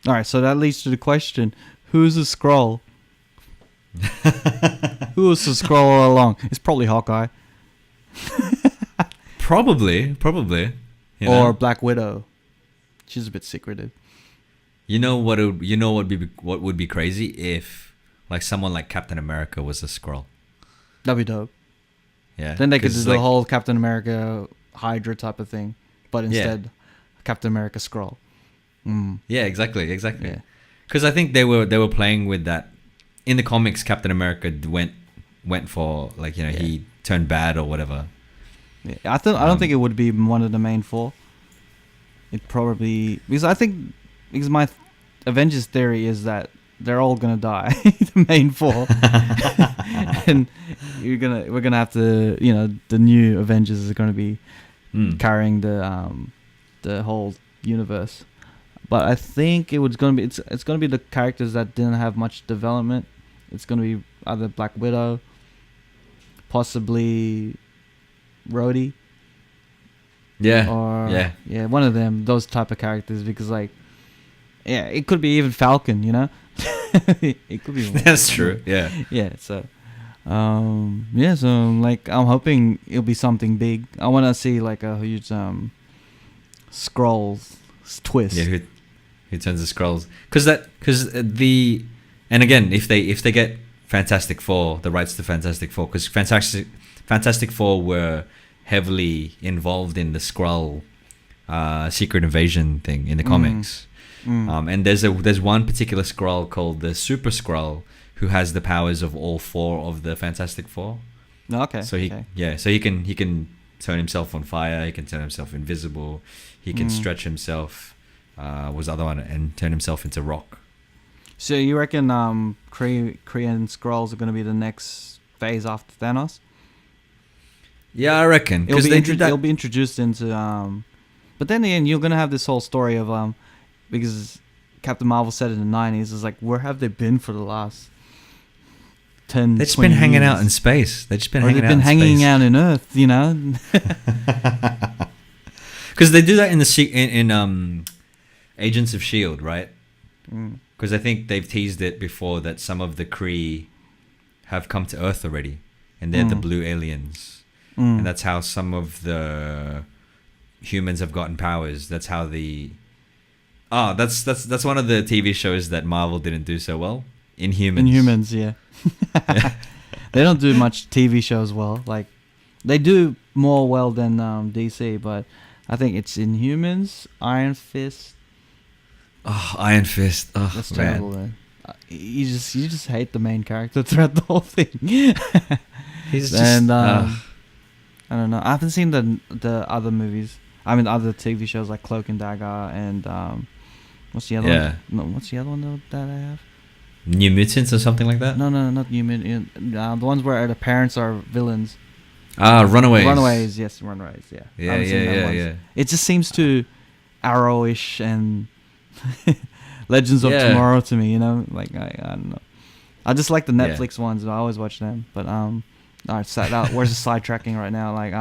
All right, so that leads to the question: who's a Skrull? Who was the Skrull all along? It's probably Hawkeye.
Probably.
Or Black Widow. She's a bit secretive.
What would be crazy if like someone like Captain America was a Skrull.
That'd be dope.
Yeah.
Then they could do the whole Captain America Hydra type of thing, but instead Captain America Skrull.
Yeah, exactly.
Yeah.
Because I think they were playing with that in the comics. Captain America went for he turned bad or whatever.
Yeah, I don't think it would be one of the main four. It probably because my Avengers theory is that they're all gonna die, the main four, and we're gonna have to the new Avengers are gonna be carrying the whole universe. But I think it's gonna be the characters that didn't have much development. It's gonna be either Black Widow, possibly Rhodey.
Yeah.
One of them, those type of characters, because it could be even Falcon, it could be.
That's true. Yeah.
Yeah. So, so I'm hoping it'll be something big. I want to see like a huge Skrulls twist.
Yeah. Who turns the Skrulls? And again, if they get Fantastic Four, the rights to Fantastic Four, because Fantastic Four were heavily involved in the Skrull Secret Invasion thing in the comics. And there's one particular Skrull called the Super Skrull who has the powers of all four of the Fantastic Four.
Okay.
So he can turn himself on fire. He can turn himself invisible. He can stretch himself. Was the other one, and turn himself into rock.
So you reckon Korean Skrulls are going to be the next phase after Thanos?
Yeah, I reckon.
Because it'll be introduced into but then again, you're going to have this whole story of because Captain Marvel said in the 90s, is like, where have they been for the last 10,
They've just been hanging out in space. They've just been
hanging out in Earth,
Because they do that in Agents of S.H.I.E.L.D., right? Because I think they've teased it before that some of the Kree have come to Earth already, and they're the blue aliens, and that's how some of the humans have gotten powers. That's how that's one of the TV shows that Marvel didn't do so well. Inhumans,
yeah. They don't do much TV shows well. Like they do more well than DC, but I think it's Inhumans, Iron Fist.
Oh, Iron Fist. Oh,
that's terrible, man. You just hate the main character throughout the whole thing.
He's
I don't know. I haven't seen the other movies. I mean, other TV shows like Cloak and Dagger and what's the other one? No, what's the other one that I have?
New Mutants or something like that?
No, not New Mutants. The ones where the parents are villains.
Runaways.
Runaways, yes, Runaways, yeah. I
Yeah,
haven't seen that one.
yeah.
It just seems too Arrowish and Legends of
Yeah.
Tomorrow to me, you know? Like, I don't know. I just like the
Yeah.
Netflix ones, and I always watch them. But, alright, so we're just sidetracking right now. Like,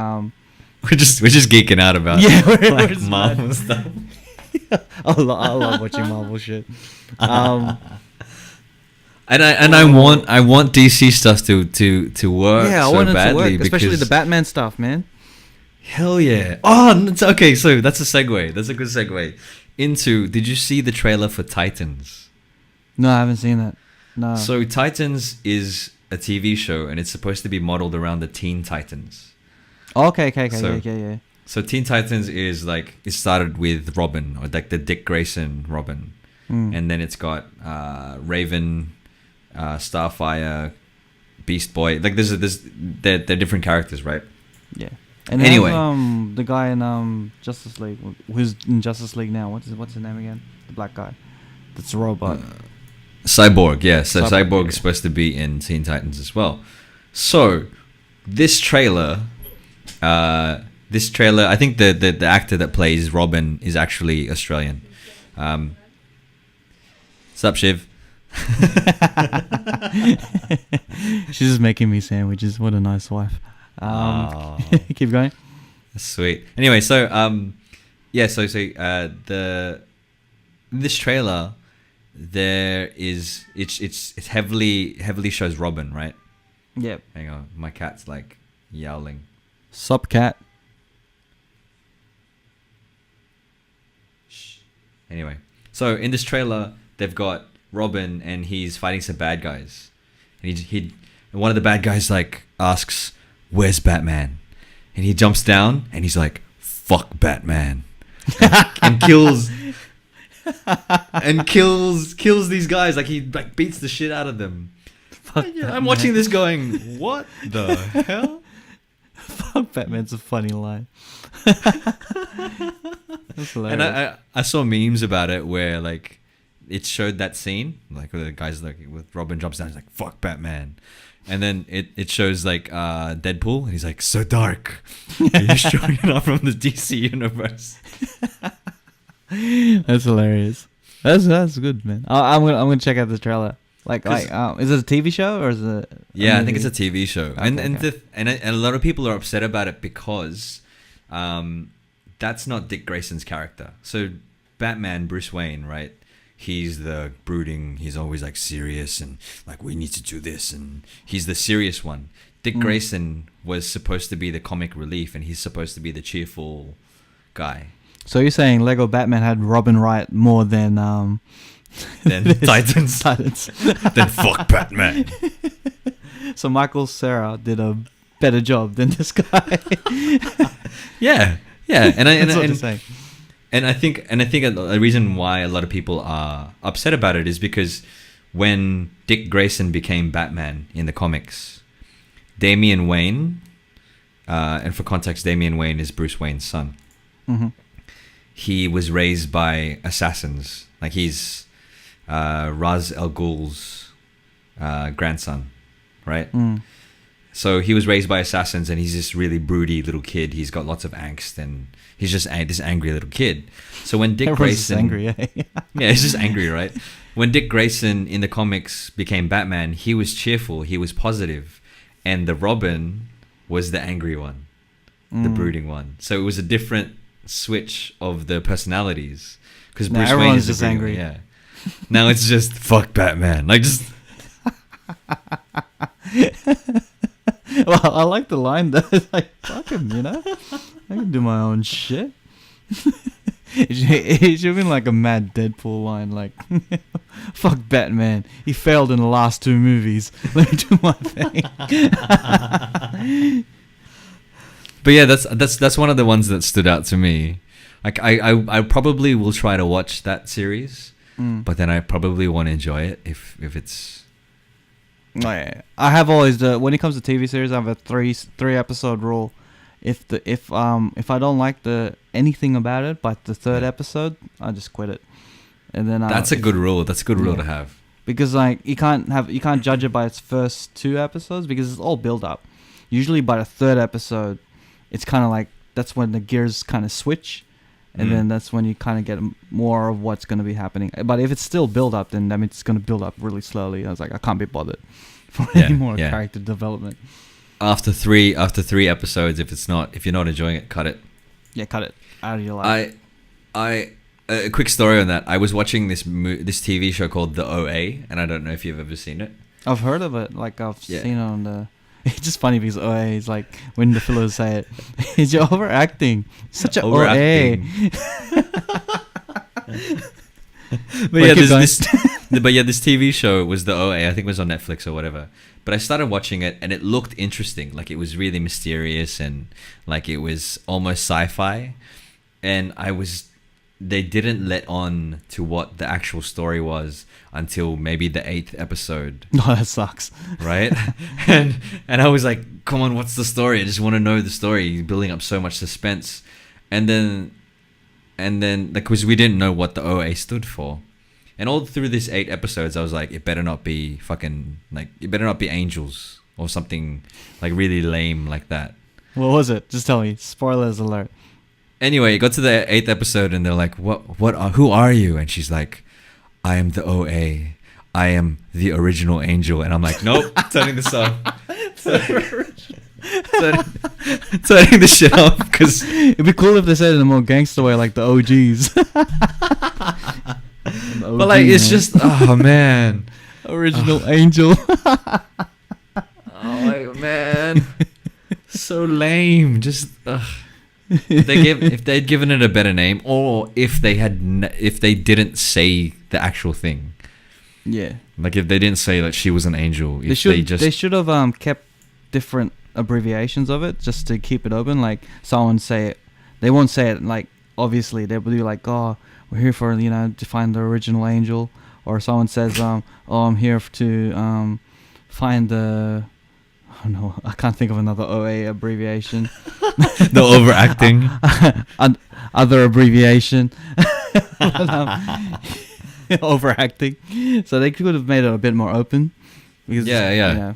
We're just geeking out about
yeah, we're
like
just
Marvel stuff.
I love watching Marvel shit.
And I want DC stuff to work
Yeah, I
so
want it to
badly
work, especially
because
the Batman stuff, man.
hell yeah. Oh, okay. So that's a segue. That's a good segue into. Did you see the trailer for Titans?
No, I haven't seen that. No.
So Titans is a TV show, and it's supposed to be modeled around the Teen Titans.
Okay,
So-
yeah.
So Teen Titans is like it started with Robin, or like the Dick Grayson Robin, and then it's got Raven, Starfire, Beast Boy. Like they're different characters, right?
Yeah. And
Anyway.
the guy in Justice League, who's in Justice League now. What's his name again? The black guy. That's a robot.
Cyborg, yeah. So
Cyborg,
Cyborg
yeah.
is supposed to be in Teen Titans as well. So this trailer, I think the actor that plays Robin is actually Australian. Sup, Shiv?
She's just making me sandwiches. What a nice wife.
Aw.
Keep going.
Sweet. Anyway, so this trailer it's heavily shows Robin, right?
Yep.
Hang on, my cat's like yowling.
Sup, cat.
Anyway, so in this trailer, they've got Robin and he's fighting some bad guys, and and one of the bad guys like asks, "Where's Batman?" And he jumps down and he's like, "Fuck Batman," and kills these guys. Like he like beats the shit out of them.
Fuck
I'm
Batman.
watching this going, what the hell?
Fuck Batman's a funny line. That's hilarious.
And I saw memes about it where like it showed that scene like where the guys like with Robin jumps down, he's like fuck Batman, and then it shows like Deadpool and he's like so dark. He's showing it off from the DC universe.
That's hilarious. That's good, man. I'm gonna check out this trailer. Like is it a TV show or is it?
Yeah, I think it's a TV show,
Okay, okay.
And a lot of people are upset about it because that's not Dick Grayson's character. So Batman, Bruce Wayne, right? He's the brooding. He's always like serious and like we need to do this, and he's the serious one. Dick Grayson was supposed to be the comic relief, and he's supposed to be the cheerful guy.
So you're saying Lego Batman had Robin Wright more than
Then Titans. Then fuck Batman.
So Michael Cera did a better job than this guy.
Yeah, and
That's what I'm saying.
I think a reason why a lot of people are upset about it is because when Dick Grayson became Batman in the comics, Damian Wayne, and for context, Damian Wayne is Bruce Wayne's son.
Mm-hmm.
He was raised by assassins. Like he's Ra's al Ghul's grandson, right?
Mm.
So he was raised by assassins, and he's this really broody little kid. He's got lots of angst, and he's just this angry little kid. So when Dick
Everyone's just
Grayson,
angry, eh?
yeah, he's just angry, right? When Dick Grayson in the comics became Batman, he was cheerful, he was positive, and the Robin was the angry one, the brooding one. So it was a different switch of the personalities because
Now
Bruce Wayne
everyone's
is the
just
brooding
angry.
one, yeah. Now it's just fuck Batman, like just.
Well, I like the line though. It's like, fuck him, you know? I can do my own shit. It should have been like a mad Deadpool line, like, fuck Batman. He failed in the last 2 movies. Let me do my thing.
But yeah, that's one of the ones that stood out to me. Like I probably will try to watch that series, but then I probably won't enjoy it if it's.
Oh, yeah. I have always when it comes to TV series, I have a three episode rule. If I don't like anything about it by the 3rd episode, I just quit it. And then
That's a good rule. That's a good rule to have.
Because like you can't judge it by its first 2 episodes because it's all build up. usually by the third episode, it's kind of like that's when the gears kind of switch, and then that's when you kind of get more of what's going to be happening. But if it's still build up, then that means it's going to build up really slowly. I was like, I can't be bothered for any more character development.
After three episodes, if you're not enjoying it, cut it.
Yeah, cut it out of your life.
A quick story on that. I was watching this TV show called The OA, and I don't know if you've ever seen it.
I've heard of it. Like I've seen it on the. It's just funny because OA is like when the fellows say it, it's you're overacting. Such an overacting.
This TV show was The OA. I think it was on Netflix or whatever. But I started watching it, and it looked interesting. Like it was really mysterious, and like it was almost sci-fi. And they didn't let on to what the actual story was until maybe the 8th episode.
No, that sucks.
Right? and I was like, come on, what's the story? I just want to know the story. You're building up so much suspense. And then like, because we didn't know what the OA stood for. And all through this 8 episodes, I was like, it better not be it better not be angels or something like really lame like that.
What was it? Just tell me. Spoilers alert.
Anyway, it got to the 8th episode, and they're like, who are you? And she's like, I am the OA. I am the original angel. And I'm like, nope, turning this off. Turning this shit off, because
it'd be cool if they said it in a more gangster way, like the OGs.
But like, it's just, oh man,
original angel.
Oh man, so lame. Just if they'd given it a better name, or if they didn't say the actual thing.
Yeah.
Like if they didn't say that she was an angel,
they should have kept different abbreviations of it just to keep it open. Like someone say it, they won't say it like obviously. They will be like, oh, we're here for to find the original angel, or someone says oh, I'm here to find the. Oh no, I can't think of another OA abbreviation.
The overacting.
Other abbreviation. Overacting. So they could have made it a bit more open. Because,
yeah.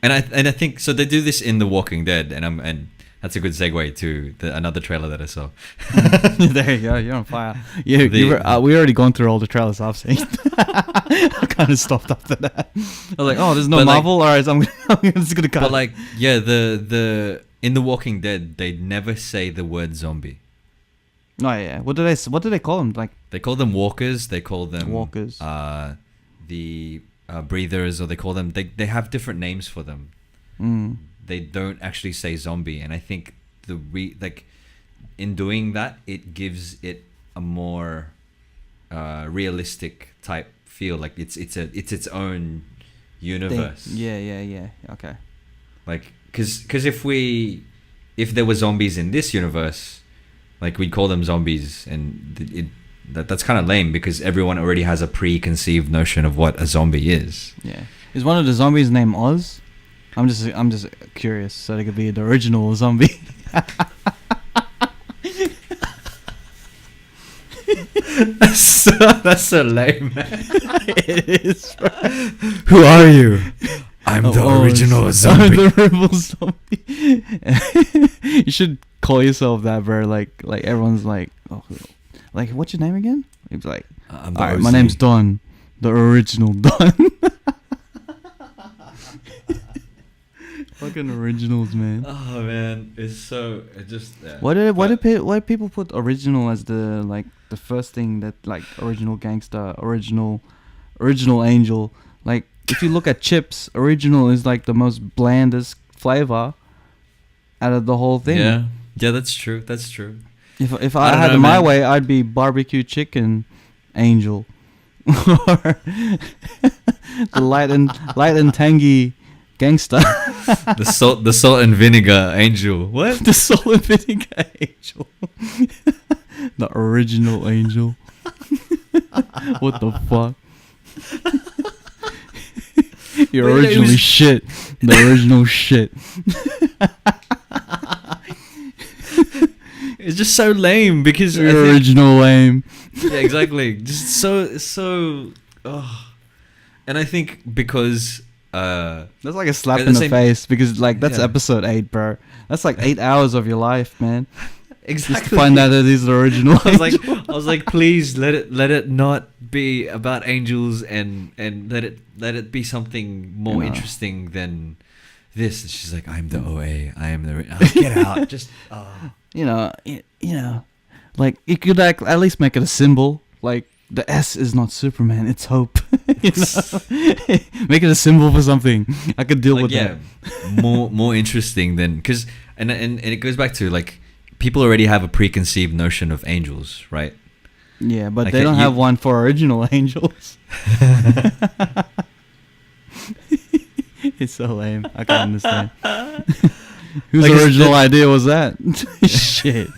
And I think so. They do this in The Walking Dead, and that's a good segue to another trailer that I saw.
There you go. You're on fire. We already gone through all the trailers I've seen. I kind of stopped after that. I was like, oh, there's no Marvel. All right, so I'm just gonna cut.
But like, yeah, the in The Walking Dead, they never say the word zombie.
Oh yeah. What do they call them? Like
they call them walkers. They call them
walkers.
The breathers, or they call them. They have different names for them. They don't actually say zombie, and I think in doing that, it gives it a more realistic type feel. Like it's its own universe.
Yeah. Okay.
Like, because if there were zombies in this universe, like we'd call them zombies, and that's kind of lame because everyone already has a preconceived notion of what a zombie is.
Yeah. Is one of the zombies named Oz? I'm just curious, so they could be the original zombie.
That's so lame, man.
It is. Bro.
Who are you? I'm the original zombie.
I'm the original zombie. You should call yourself that, bro. Like everyone's like, oh, like what's your name again? He's like, alright, my name's Don, the original Don. Fucking originals, man.
Oh man, it's so just.
Why did people put original as the first thing that like original gangster, original angel? Like if you look at chips, original is like the most blandest flavor out of the whole thing.
Yeah, that's true.
If I had it my way, I'd be barbecue chicken angel, or the light and tangy gangster.
the salt and vinegar angel. What?
The salt and vinegar angel. The original angel. What the fuck? You're originally shit. The original shit.
It's just so lame because
you're original lame.
Yeah, exactly. Just so. Oh. And I think because
That's like a slap
at
in
the
the
same-
face because like that's
Yeah.
episode 8, bro. That's like 8 hours of your life, man.
exactly.
Just to find out that he's the original.
I was like, please let it not be about angels and let it be something more
You know.
interesting than this. And she's like, I'm the OA. I am the. Oh, get out. Just.
you know, like you could like at least make it a symbol. Like the S is not Superman, it's hope. You know, make it a symbol for something. I could deal
Like,
with
yeah,
that.
more interesting than because and it goes back to like people already have a preconceived notion of angels, right?
Yeah, but
Like,
they don't
you-
have one for original angels. It's so lame. I can't understand. Whose
Like, it's
original
the-
idea was that? Shit.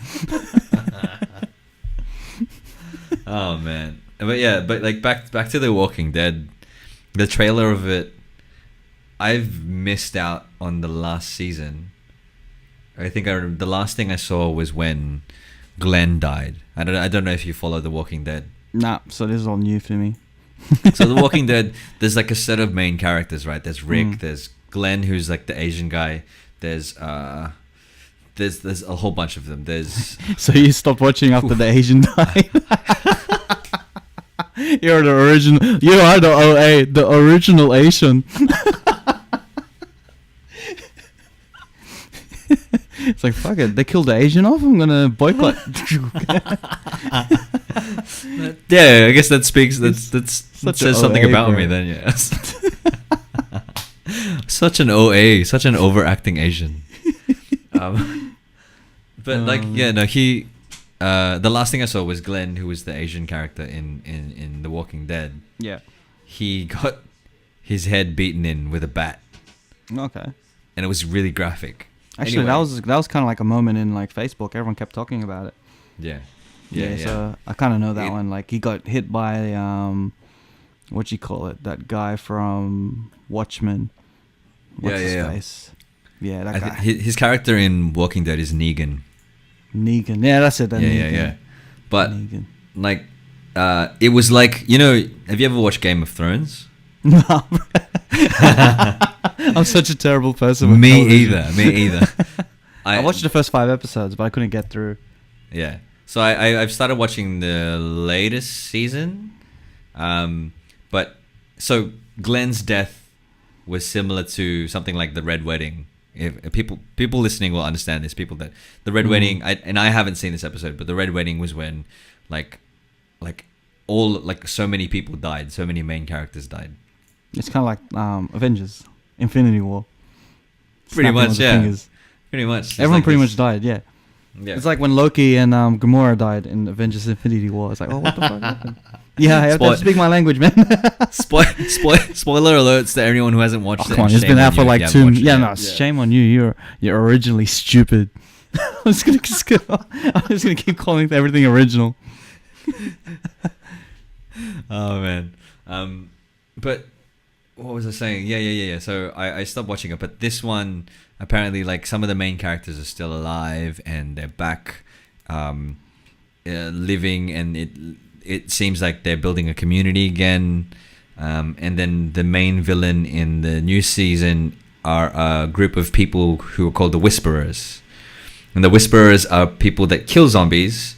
Oh man, but yeah, but like back to The Walking Dead, the trailer of it. I've missed out on the last season. I think the last thing I saw was when Glenn died. I don't know if you follow The Walking Dead.
Nah, so this is all new for me.
So The Walking Dead, there's like a set of main characters, right? There's Rick,
Mm.
there's Glenn, who's like the Asian guy. There's a whole bunch of them. There's
So you stopped watching after the Asian died. You're the original. You are the OA, the original Asian. It's like fuck it. They killed the Asian off. I'm gonna boycott.
yeah, I guess that speaks. That
such
says
a
something
OA,
about
bro.
me then. Yes. Such an OA, such an overacting Asian. But like, yeah, no, he. The last thing I saw was Glenn, who was the Asian character in The Walking Dead.
Yeah.
He got his head beaten in with a bat,
Okay.
and it was really graphic.
Actually,
Anyway.
that was kind of like a moment in like Facebook. Everyone kept talking about it.
Yeah. Yeah.
So I kind of know that
It-
one. Like he got hit by what you call it? That guy from Watchmen. What's his
yeah.
face? Yeah, that
I
guy.
his character in Walking Dead is Negan.
Negan. Yeah, that's it. That Negan.
Yeah. But
Negan.
like, it was like, you know, have you ever watched Game of Thrones?
No, I'm such a terrible person. With
Me
television.
either.
I watched the first 5 episodes, but I couldn't get through.
Yeah. So I've started watching the latest season. But so Glenn's death was similar to something like the Red Wedding. If people listening will understand this. People that the Red Wedding, I haven't seen this episode, but the Red Wedding was when like so many people died, so many main characters died.
It's kind of like Avengers, Infinity War.
Pretty
Snapping
much,
of the
yeah.
fingers.
Pretty much. It's
Everyone
like
pretty
this-
much died. Yeah.
Yeah.
It's like when Loki and Gamora died in Avengers Infinity War. It's like, oh, what the fuck happened? Yeah, I have to
Spoil-
speak my language, man.
Spoiler alerts to everyone who hasn't watched
Oh,
it.
come on,
and
it's
shame
been
on
out for
you if
like
you
2.
haven't watched it
Yeah,
yet.
no, shame on you. You're originally stupid. I'm just gonna keep calling everything original.
Oh man. But what was I saying? Yeah. So I stopped watching it, but this one apparently like some of the main characters are still alive and they're back living, and it seems like they're building a community again. And then the main villain in the new season are a group of people who are called the Whisperers. And the Whisperers are people that kill zombies,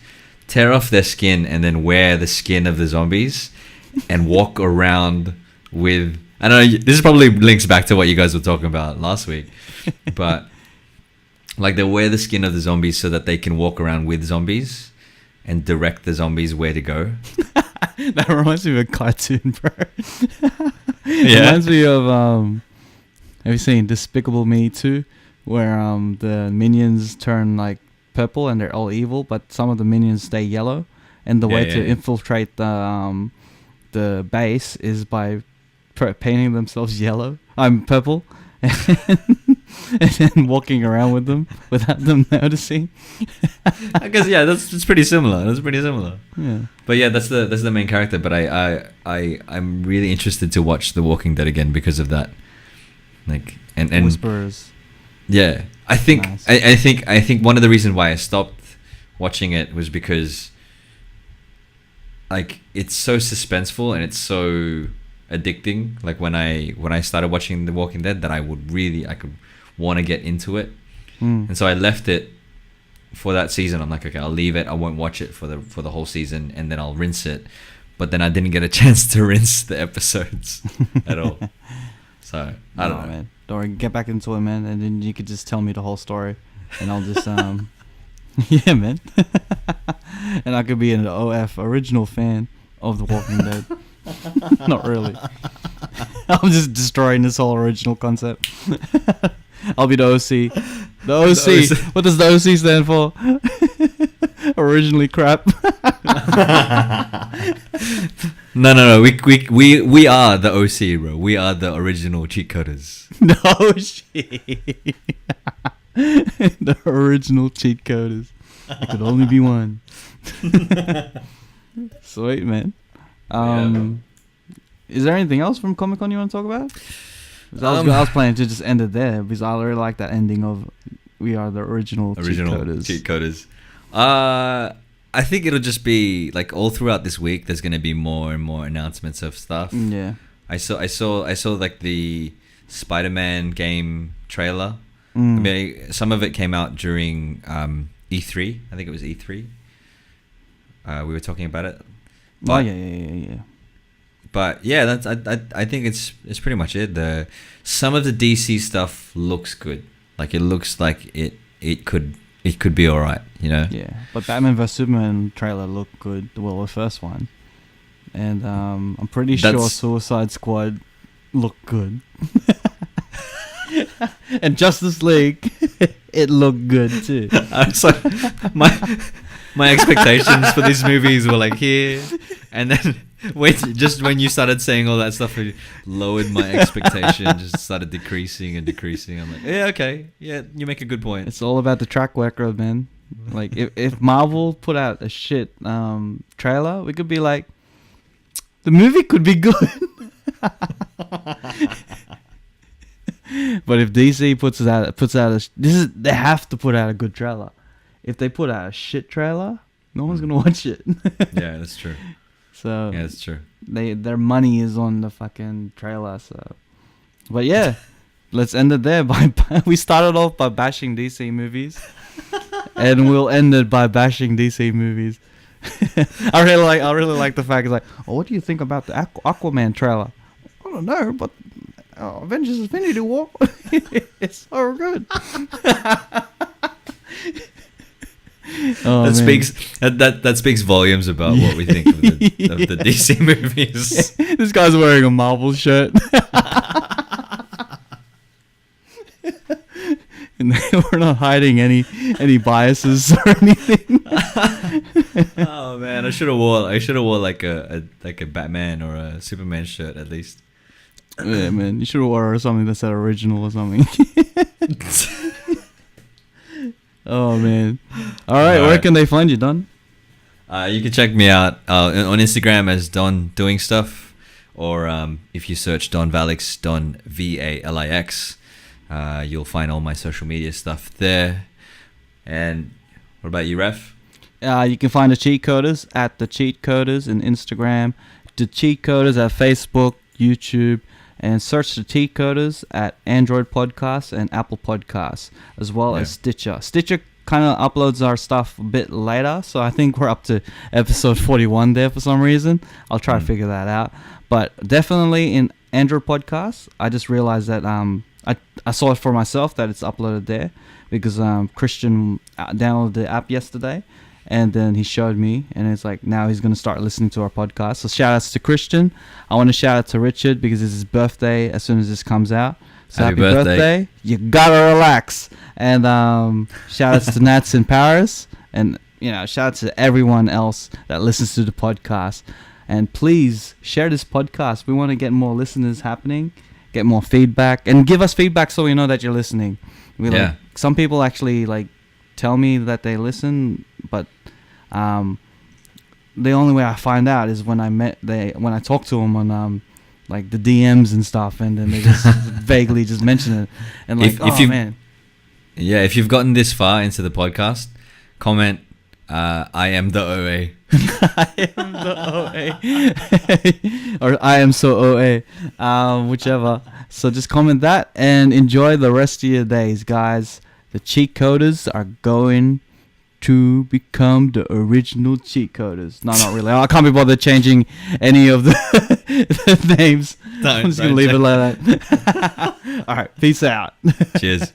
tear off their skin, and then wear the skin of the zombies and walk around with... I don't know, this probably links back to what you guys were talking about last week. But like they wear the skin of the zombies so that they can walk around with zombies and direct the zombies where to go.
That reminds me of a cartoon, bro.
Yeah.
Reminds me of have you seen Despicable Me 2, where the minions turn like purple and they're all evil, but some of the minions stay yellow, and the way to infiltrate the base is by painting themselves yellow. I'm purple. And then walking around with them without them noticing.
I guess that's pretty similar. That's pretty similar.
Yeah.
But yeah, that's the main character. But I'm really interested to watch The Walking Dead again because of that. Like and
Whisperers.
yeah, I think
Nice.
I think one of the reasons why I stopped watching it was because like it's so suspenseful and it's so addicting. Like when I started watching The Walking Dead, that I could want to get into it, and so I left it for that season. I'm like, okay, I'll leave it. I won't watch it for the whole season, and then I'll rinse it. But then I didn't get a chance to rinse the episodes at all. So I don't know,
man. Don't worry, get back into it, man, and then you could just tell me the whole story, and I'll just yeah, man. And I could be an OF original fan of The Walking Dead. Not really. I'm just destroying this whole original concept. I'll be the OC. The OC. What does the OC stand for? Originally crap.
No. We are the OC, bro. We are the original cheat coders.
No shit. The original cheat coders. There could only be one. Sweet, man. Is there anything else from Comic-Con you want to talk about? I was planning to just end it there because I really like that ending of we are the original cheat coders.
I think it'll just be like all throughout this week. There's going to be more and more announcements of stuff.
Yeah.
I saw like the Spider-Man game trailer. I mean, some of it came out during E3. I think it was E3. We were talking about it. But,
yeah.
But yeah, I think it's pretty much it. Some of the DC stuff looks good. Like it looks like it could be alright, you know.
Yeah, but Batman vs Superman trailer looked good. Well, the first one, and I'm pretty sure Suicide Squad looked good. And Justice League, it looked good too.
So my expectations for these movies were like here, and then when you started saying all that stuff, it lowered my expectation. Just started decreasing. I'm like, yeah, okay, yeah, you make a good point.
It's all about the track record, man. Like if Marvel put out a shit trailer, we could be like, the movie could be good. But if DC puts out they have to put out a good trailer. If they put out a shit trailer, no one's gonna watch it.
Yeah, that's true.
So
yeah, that's true.
Their money is on the fucking trailer. So, but yeah, let's end it there. We started off by bashing DC movies, and we'll end it by bashing DC movies. I really like the fact it's like, oh, what do you think about the Aquaman trailer? I don't know, but Avengers Infinity War, it's so good. Oh,
that speaks volumes about what we think of the DC movies.
Yeah, this guy's wearing a Marvel shirt. And we're not hiding any biases or anything.
Oh man, I should have wore like a Batman or a Superman shirt at least.
Yeah, man, you should have wore something that said original or something. Oh man! All right, where can they find you, Don?
You can check me out on Instagram as Don Doing Stuff, or if you search Don Valix, Don Valix, you'll find all my social media stuff there. And what about you, Raf?
You can find the Cheatcoders at the Cheatcoders in Instagram, the Cheatcoders at Facebook, YouTube, and search the Cheatcoders at Android Podcasts and Apple Podcasts, as well as Stitcher. Stitcher kind of uploads our stuff a bit later, so I think we're up to episode 41 there for some reason. I'll try to figure that out. But definitely in Android Podcasts, I just realized that I saw it for myself that it's uploaded there because Christian downloaded the app yesterday. And then he showed me, and it's like now he's going to start listening to our podcast. So shout outs to Christian. I want to shout out to Richard because it's his birthday as soon as this comes out. So happy birthday. You got to relax. And shout outs to Nats in Paris. And, shout out to everyone else that listens to the podcast. And please share this podcast. We want to get more listeners happening, get more feedback, and give us feedback so we know that you're listening. Some people actually tell me that they listen, but the only way I find out is when I talk to them on the DMs and stuff, and then they just vaguely just mention it, and man.
Yeah, if you've gotten this far into the podcast, comment I am the OA
I am the OA. Or I am so OA. Whichever. So just comment that and enjoy the rest of your days, guys. The cheat coders are going to become the original cheat coders. No, not really. I can't be bothered changing any of the names. I'm just going to leave it like that. All right. Peace out.
Cheers.